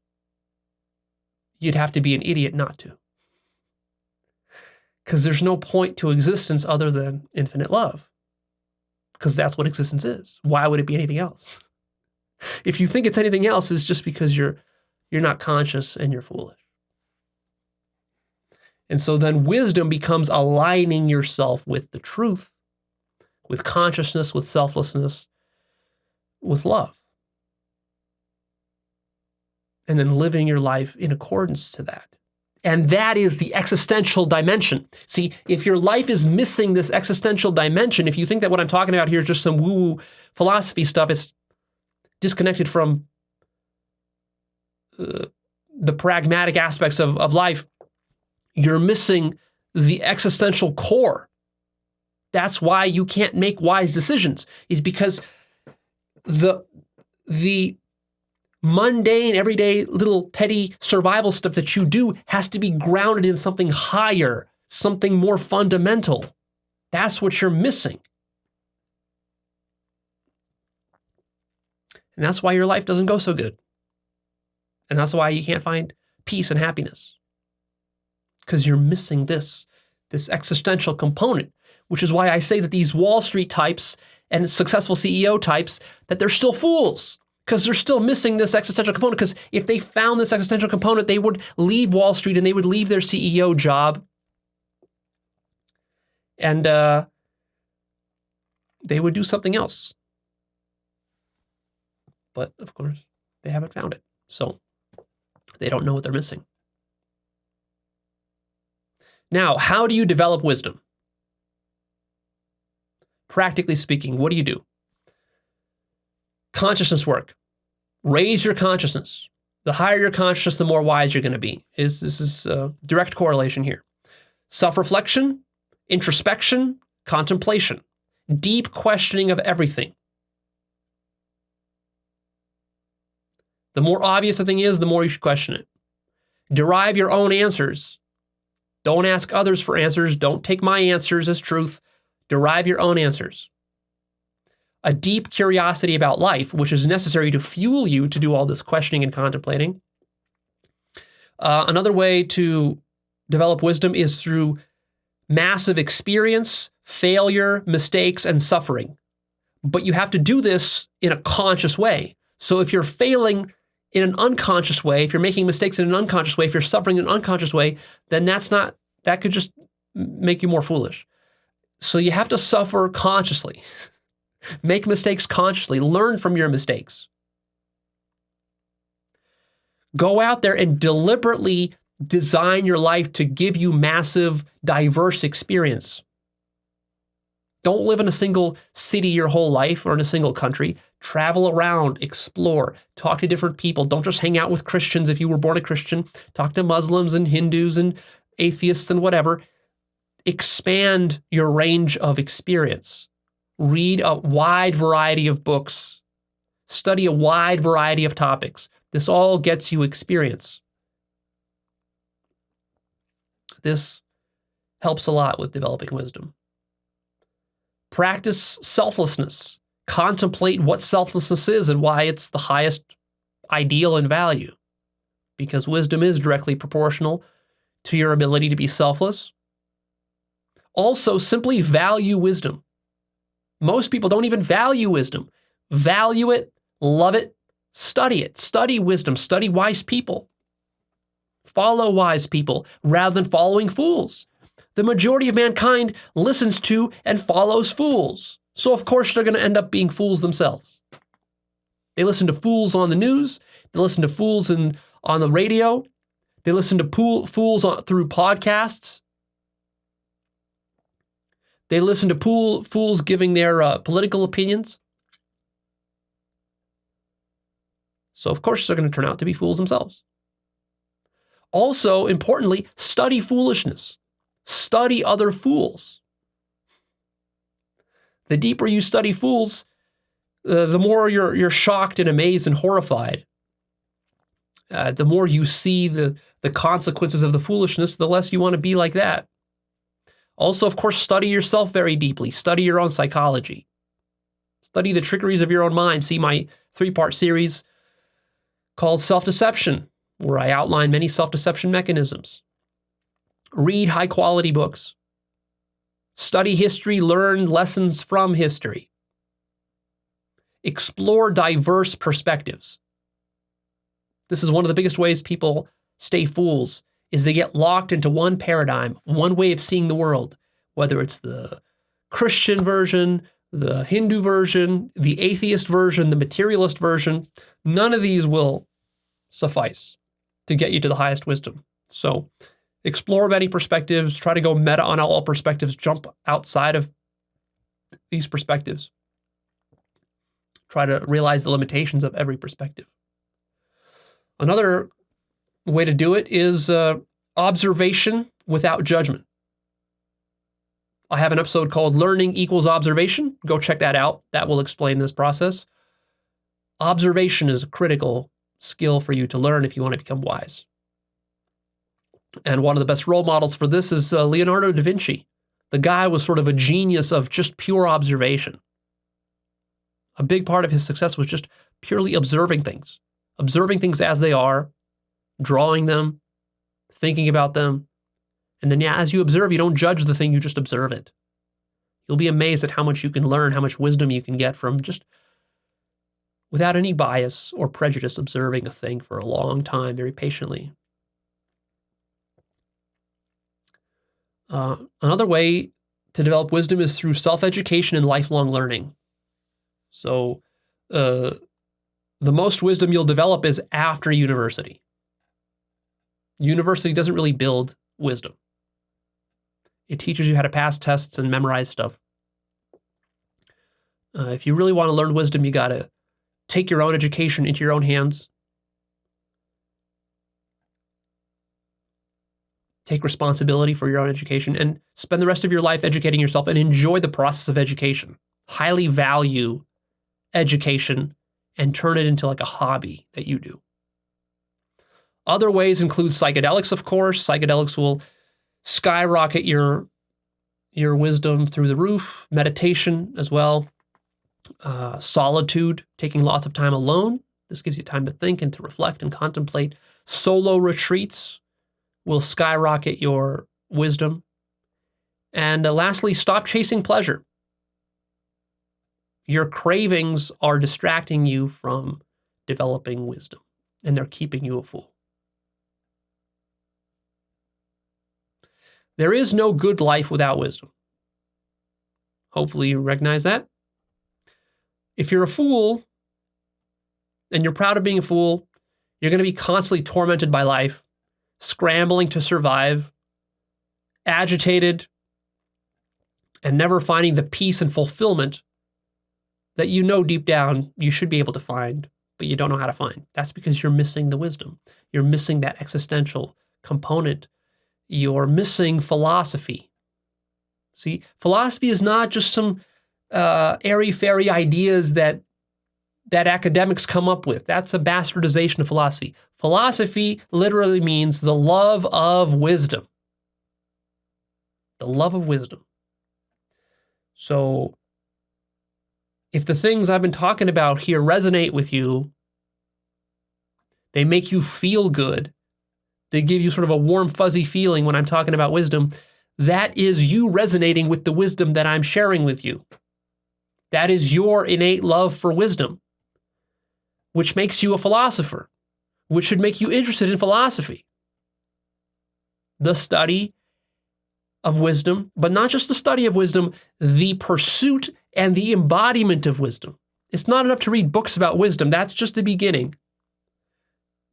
you'd have to be an idiot not to. Because there's no point to existence other than infinite love. Because that's what existence is. Why would it be anything else? If you think it's anything else, it's just because you're not conscious and you're foolish. And so then wisdom becomes aligning yourself with the truth, with consciousness, with selflessness, with love. And then living your life in accordance to that. And that is the existential dimension. See, if your life is missing this existential dimension, if you think that what I'm talking about here is just some woo-woo philosophy stuff, it's disconnected from the pragmatic aspects of life, you're missing the existential core. That's why you can't make wise decisions, is because the mundane, everyday, little petty survival stuff that you do has to be grounded in something higher, something more fundamental. That's what you're missing. And that's why your life doesn't go so good. And that's why you can't find peace and happiness. Because you're missing this existential component, which is why I say that these Wall Street types and successful CEO types, that they're still fools. Because they're still missing this existential component. Because if they found this existential component, they would leave Wall Street and they would leave their CEO job. And they would do something else. But of course, they haven't found it. So they don't know what they're missing. Now, how do you develop wisdom? Practically speaking, what do? Consciousness work. Raise your consciousness. The higher your consciousness, the more wise you're going to be. This is a direct correlation here. Self-reflection, introspection, contemplation, deep questioning of everything. The more obvious the thing is, the more you should question it. Derive your own answers. Don't ask others for answers. Don't take my answers as truth. Derive your own answers. A deep curiosity about life, which is necessary to fuel you to do all this questioning and contemplating. Another way to develop wisdom is through massive experience, failure, mistakes, and suffering. But you have to do this in a conscious way. So if you're failing in an unconscious way, if you're making mistakes in an unconscious way, if you're suffering in an unconscious way, then that could just make you more foolish. So you have to suffer consciously. Make mistakes consciously. Learn from your mistakes. Go out there and deliberately design your life to give you massive, diverse experience. Don't live in a single city your whole life or in a single country. Travel around, explore, talk to different people. Don't just hang out with Christians if you were born a Christian. Talk to Muslims and Hindus and atheists and whatever. Expand your range of experience. Read a wide variety of books. Study a wide variety of topics. This all gets you experience. This helps a lot with developing wisdom. Practice selflessness. Contemplate what selflessness is and why it's the highest ideal and value. Because wisdom is directly proportional to your ability to be selfless. Also, simply value wisdom. Most people don't even value wisdom. Value it, love it, study it. Study wisdom, study wise people. Follow wise people rather than following fools. The majority of mankind listens to and follows fools. So of course they're going to end up being fools themselves. They listen to fools on the news. They listen to fools on the radio. They listen to fools through podcasts. They listen to fools giving their political opinions. So, of course, they're going to turn out to be fools themselves. Also, importantly, study foolishness. Study other fools. The deeper you study fools, the more you're shocked and amazed and horrified. The more you see the consequences of the foolishness, the less you want to be like that. Also, of course, study yourself very deeply. Study your own psychology. Study the trickeries of your own mind. See my 3-part series called Self-Deception, where I outline many self-deception mechanisms. Read high-quality books. Study history, learn lessons from history. Explore diverse perspectives. This is one of the biggest ways people stay fools, is they get locked into one paradigm, one way of seeing the world, whether it's the Christian version, the Hindu version, the atheist version, the materialist version. None of these will suffice to get you to the highest wisdom. So explore many perspectives, try to go meta on all perspectives, jump outside of these perspectives. Try to realize the limitations of every perspective. Another way to do it is observation without judgment. I have an episode called Learning Equals Observation. Go check that out. That will explain this process. Observation is a critical skill for you to learn if you want to become wise. And one of the best role models for this is Leonardo da Vinci. The guy was sort of a genius of just pure observation. A big part of his success was just purely observing things as they are, drawing them, thinking about them. And then, as you observe, you don't judge the thing, you just observe it. You'll be amazed at how much you can learn, how much wisdom you can get from just, without any bias or prejudice, observing a thing for a long time, very patiently. Another way to develop wisdom is through self-education and lifelong learning. So, the most wisdom you'll develop is after university. University doesn't really build wisdom. It teaches you how to pass tests and memorize stuff. If you really want to learn wisdom, you got to take your own education into your own hands. Take responsibility for your own education and spend the rest of your life educating yourself and enjoy the process of education. Highly value education and turn it into like a hobby that you do. Other ways include psychedelics, of course. Psychedelics will skyrocket your wisdom through the roof. Meditation as well. Solitude, taking lots of time alone. This gives you time to think and to reflect and contemplate. Solo retreats will skyrocket your wisdom. And lastly, stop chasing pleasure. Your cravings are distracting you from developing wisdom, and they're keeping you a fool. There is no good life without wisdom. Hopefully you recognize that. If you're a fool, and you're proud of being a fool, you're going to be constantly tormented by life, scrambling to survive, agitated, and never finding the peace and fulfillment that you know deep down you should be able to find, but you don't know how to find. That's because you're missing the wisdom. You're missing that existential component. You're missing philosophy. See, philosophy is not just some airy-fairy ideas that academics come up with. That's a bastardization of philosophy. Philosophy literally means the love of wisdom. The love of wisdom. So, if the things I've been talking about here resonate with you, they make you feel good, they give you sort of a warm, fuzzy feeling when I'm talking about wisdom, that is you resonating with the wisdom that I'm sharing with you. That is your innate love for wisdom, which makes you a philosopher, which should make you interested in philosophy. The study of wisdom, but not just the study of wisdom, the pursuit and the embodiment of wisdom. It's not enough to read books about wisdom. That's just the beginning.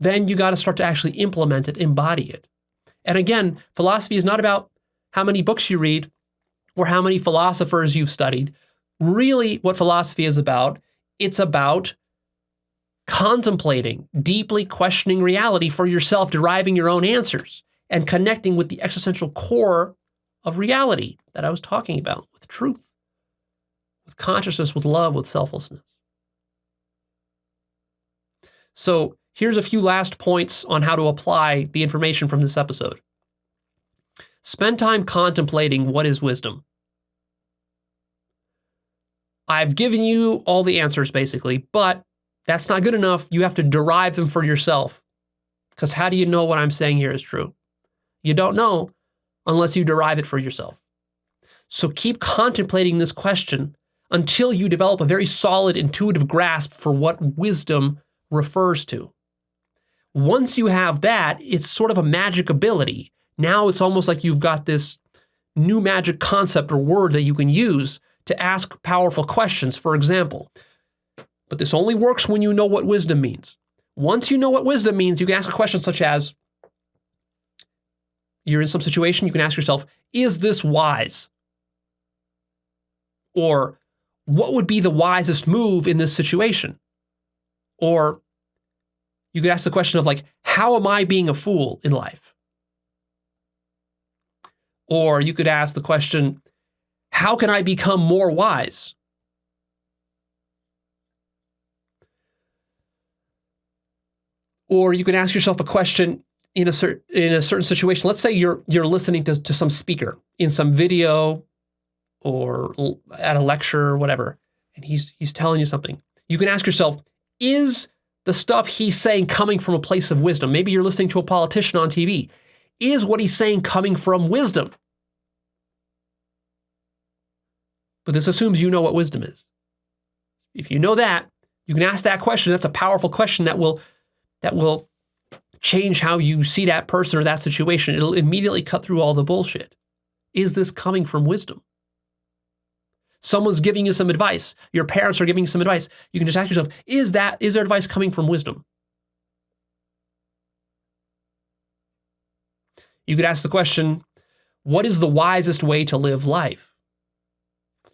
Then you got to start to actually implement it, embody it. And again, philosophy is not about how many books you read or how many philosophers you've studied. Really, what philosophy is about, it's about contemplating, deeply questioning reality for yourself, deriving your own answers, and connecting with the existential core of reality that I was talking about, with truth, with consciousness, with love, with selflessness. So here's a few last points on how to apply the information from this episode. Spend time contemplating what is wisdom. I've given you all the answers, basically, but that's not good enough. You have to derive them for yourself. Because how do you know what I'm saying here is true? You don't know unless you derive it for yourself. So keep contemplating this question until you develop a very solid intuitive grasp for what wisdom refers to. Once you have that, it's sort of a magic ability. Now it's almost like you've got this new magic concept or word that you can use to ask powerful questions, for example. But this only works when you know what wisdom means. Once you know what wisdom means, you can ask a question such as, you're in some situation, you can ask yourself, is this wise? Or what would be the wisest move in this situation? Or you could ask the question of like, how am I being a fool in life? Or you could ask the question, how can I become more wise? Or you can ask yourself a question in a certain situation. Let's say you're listening to some speaker in some video or at a lecture or whatever, and he's telling you something. You can ask yourself, is the stuff he's saying coming from a place of wisdom? Maybe you're listening to a politician on TV. Is what he's saying coming from wisdom? But this assumes you know what wisdom is. If you know that, you can ask that question. That's a powerful question that will change how you see that person or that situation. It'll immediately cut through all the bullshit. Is this coming from wisdom? Someone's giving you some advice. Your parents are giving you some advice. You can just ask yourself, is their advice coming from wisdom? You could ask the question, what is the wisest way to live life?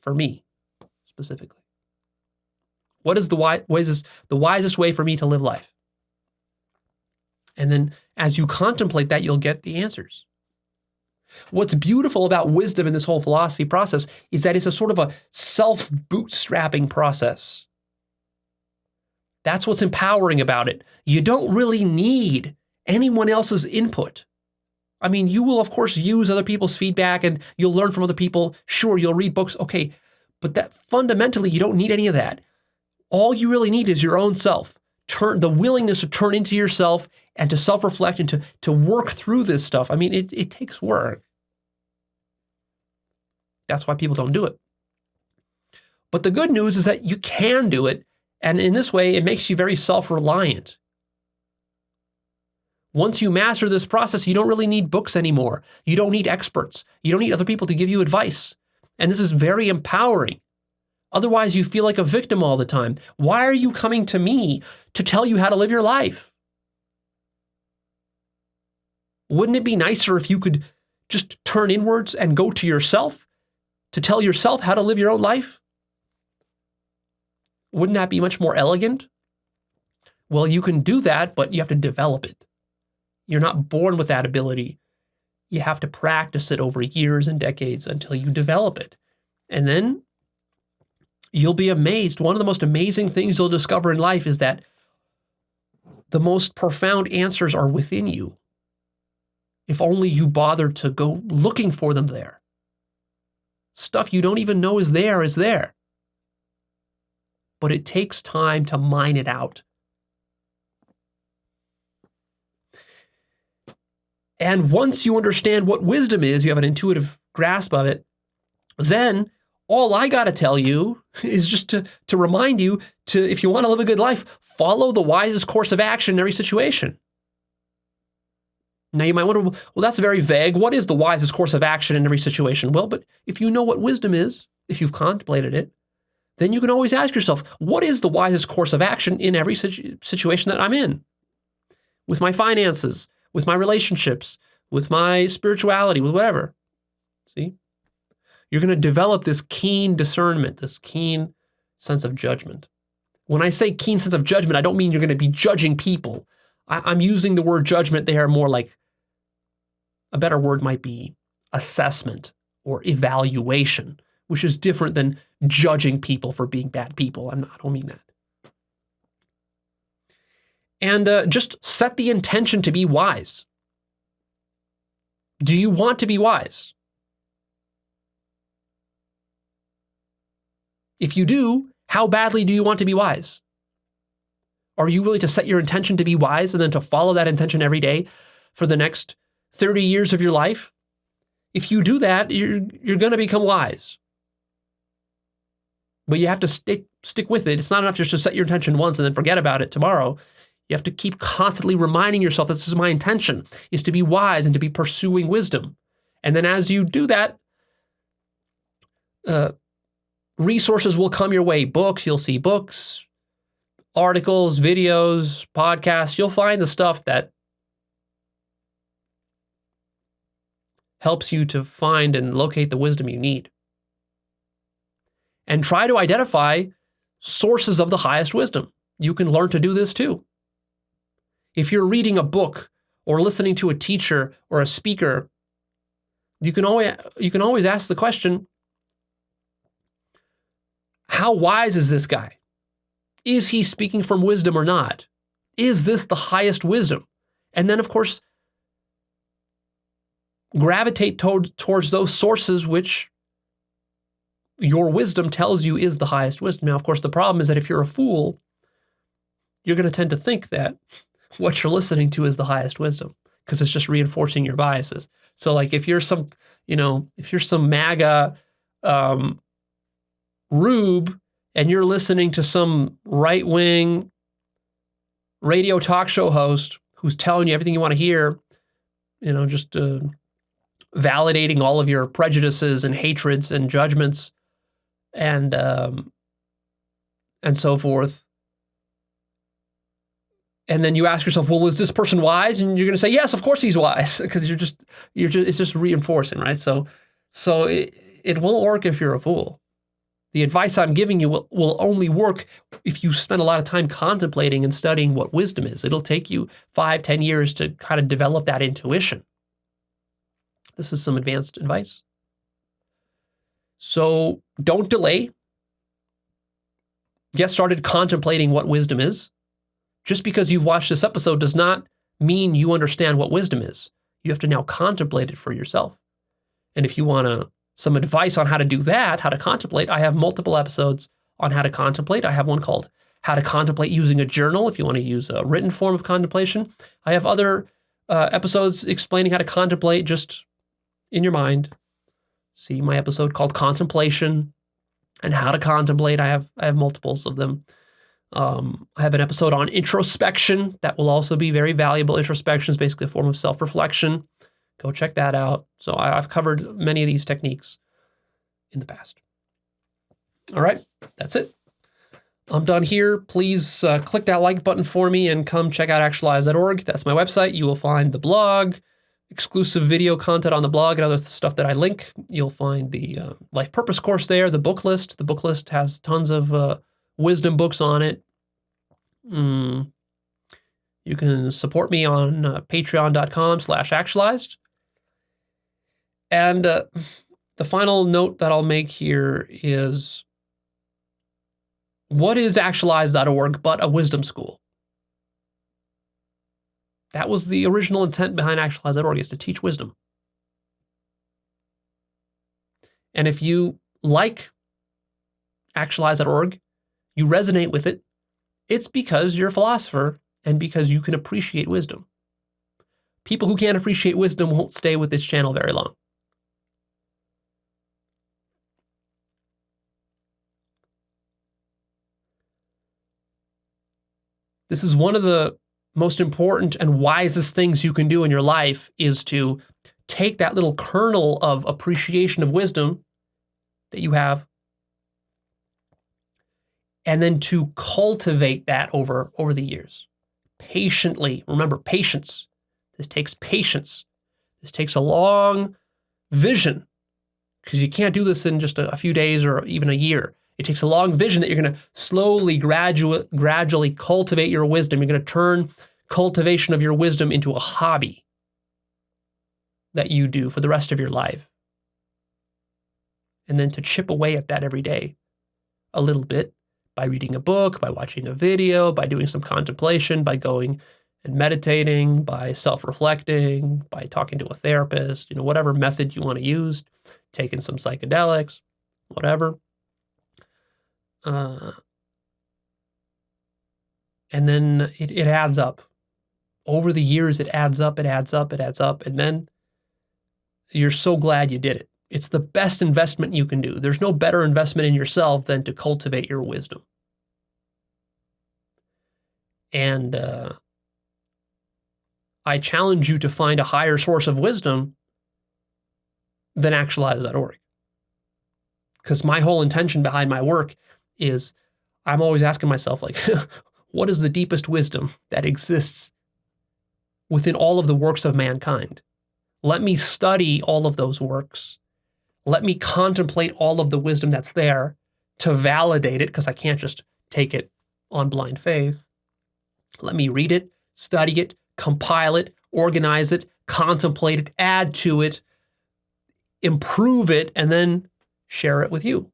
For me, specifically. What is the wisest way for me to live life? And then as you contemplate that, you'll get the answers. What's beautiful about wisdom in this whole philosophy process is that it's a sort of a self-bootstrapping process. That's what's empowering about it. You don't really need anyone else's input. I mean, you will, of course, use other people's feedback and you'll learn from other people. Sure, you'll read books. Okay, but that fundamentally, you don't need any of that. All you really need is your own self. The willingness to turn into yourself and to self-reflect and to work through this stuff. I mean, it takes work. That's why people don't do it. But the good news is that you can do it. And in this way, it makes you very self-reliant. Once you master this process, you don't really need books anymore. You don't need experts. You don't need other people to give you advice. And this is very empowering. Otherwise, you feel like a victim all the time. Why are you coming to me to tell you how to live your life? Wouldn't it be nicer if you could just turn inwards and go to yourself to tell yourself how to live your own life? Wouldn't that be much more elegant? Well, you can do that, but you have to develop it. You're not born with that ability. You have to practice it over years and decades until you develop it. And then you'll be amazed. One of the most amazing things you'll discover in life is that the most profound answers are within you. If only you bother to go looking for them there. Stuff you don't even know is there. But it takes time to mine it out. And once you understand what wisdom is, you have an intuitive grasp of it, then all I got to tell you is just to remind you to, if you want to live a good life, follow the wisest course of action in every situation. Now you might wonder, well, that's very vague. What is the wisest course of action in every situation? Well, but if you know what wisdom is, if you've contemplated it, then you can always ask yourself, what is the wisest course of action in every situation that I'm in? With my finances, with my relationships, with my spirituality, with whatever. See? You're going to develop this keen discernment, this keen sense of judgment. When I say keen sense of judgment, I don't mean you're going to be judging people. I'm using the word judgment there more like a better word might be assessment or evaluation, which is different than judging people for being bad people. I don't mean that. And just set the intention to be wise. Do you want to be wise? If you do, how badly do you want to be wise? Are you willing to set your intention to be wise and then to follow that intention every day for the next 30 years of your life? If you do that, you're going to become wise. But you have to stick with it. It's not enough just to set your intention once and then forget about it tomorrow. You have to keep constantly reminding yourself that this is my intention, is to be wise and to be pursuing wisdom. And then as you do that, resources will come your way. Books, you'll see books, articles, videos, podcasts. You'll find the stuff that helps you to find and locate the wisdom you need. And try to identify sources of the highest wisdom. You can learn to do this too. If you're reading a book or listening to a teacher or a speaker, you can always ask the question, how wise is this guy? Is he speaking from wisdom or not? Is this the highest wisdom? And then, of course, gravitate towards those sources which your wisdom tells you is the highest wisdom. Now, of course, the problem is that if you're a fool, you're going to tend to think that what you're listening to is the highest wisdom because it's just reinforcing your biases. So like if you're some MAGA rube and you're listening to some right-wing radio talk show host who's telling you everything you want to hear, just validating all of your prejudices and hatreds and judgments and so forth. And then you ask yourself, well, is this person wise? And you're going to say, yes, of course he's wise, because it's just reinforcing, right? So it won't work if you're a fool. The advice I'm giving you will only work if you spend a lot of time contemplating and studying what wisdom is. It'll take you 5-10 years to kind of develop that intuition. This is some advanced advice. So don't delay. Get started contemplating what wisdom is. Just because you've watched this episode does not mean you understand what wisdom is. You have to now contemplate it for yourself. And if you want some advice on how to do that, how to contemplate, I have multiple episodes on how to contemplate. I have one called How to Contemplate Using a Journal, if you want to use a written form of contemplation. I have other episodes explaining how to contemplate just in your mind. See my episode called Contemplation and How to Contemplate. I have multiples of them. I have an episode on introspection that will also be very valuable. Introspection is basically a form of self-reflection. Go check that out. So I've covered many of these techniques in the past. All right, that's it. I'm done here. Please click that like button for me and come check out Actualized.org. That's my website. You will find the blog, exclusive video content on the blog, and other stuff that I link. You'll find the Life Purpose course there, the book list. The book list has tons of wisdom books on it. You can support me on patreon.com/actualized. And the final note that I'll make here is, what is Actualized.org but a wisdom school? That was the original intent behind Actualized.org, is to teach wisdom. And if you like Actualized.org, you resonate with it, it's because you're a philosopher and because you can appreciate wisdom. People who can't appreciate wisdom won't stay with this channel very long. This is one of the most important and wisest things you can do in your life, is to take that little kernel of appreciation of wisdom that you have and then to cultivate that over the years. Patiently. Remember, patience. This takes patience. This takes a long vision, because you can't do this in just a few days or even a year. It takes a long vision that you're going to slowly, gradually cultivate your wisdom. You're going to turn cultivation of your wisdom into a hobby that you do for the rest of your life. And then to chip away at that every day a little bit by reading a book, by watching a video, by doing some contemplation, by going and meditating, by self-reflecting, by talking to a therapist, whatever method you want to use, taking some psychedelics, whatever. And then it adds up. Over the years, it adds up, and then you're so glad you did it. It's the best investment you can do. There's no better investment in yourself than to cultivate your wisdom. And I challenge you to find a higher source of wisdom than Actualized.org. Because my whole intention behind my work is I'm always asking myself, like, what is the deepest wisdom that exists within all of the works of mankind? Let me study all of those works. Let me contemplate all of the wisdom that's there to validate it, because I can't just take it on blind faith. Let me read it, study it, compile it, organize it, contemplate it, add to it, improve it, and then share it with you.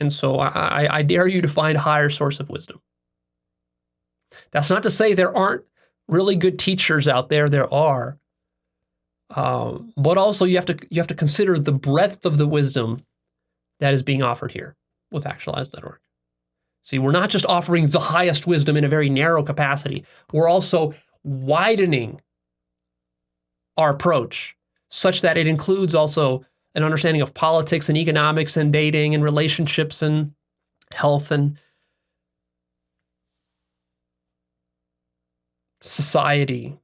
And so I dare you to find a higher source of wisdom. That's not to say there aren't really good teachers out there. There are. But also you have to consider the breadth of the wisdom that is being offered here with Actualized.org. See, we're not just offering the highest wisdom in a very narrow capacity. We're also widening our approach such that it includes also an understanding of politics and economics and dating and relationships and health and society.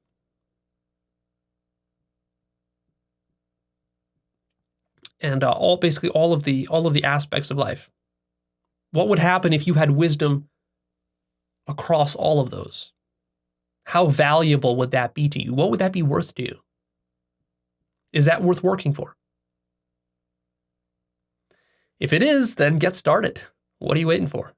And basically all of the aspects of life. What would happen if you had wisdom across all of those? How valuable would that be to you? What would that be worth to you? Is that worth working for? If it is, then get started. What are you waiting for?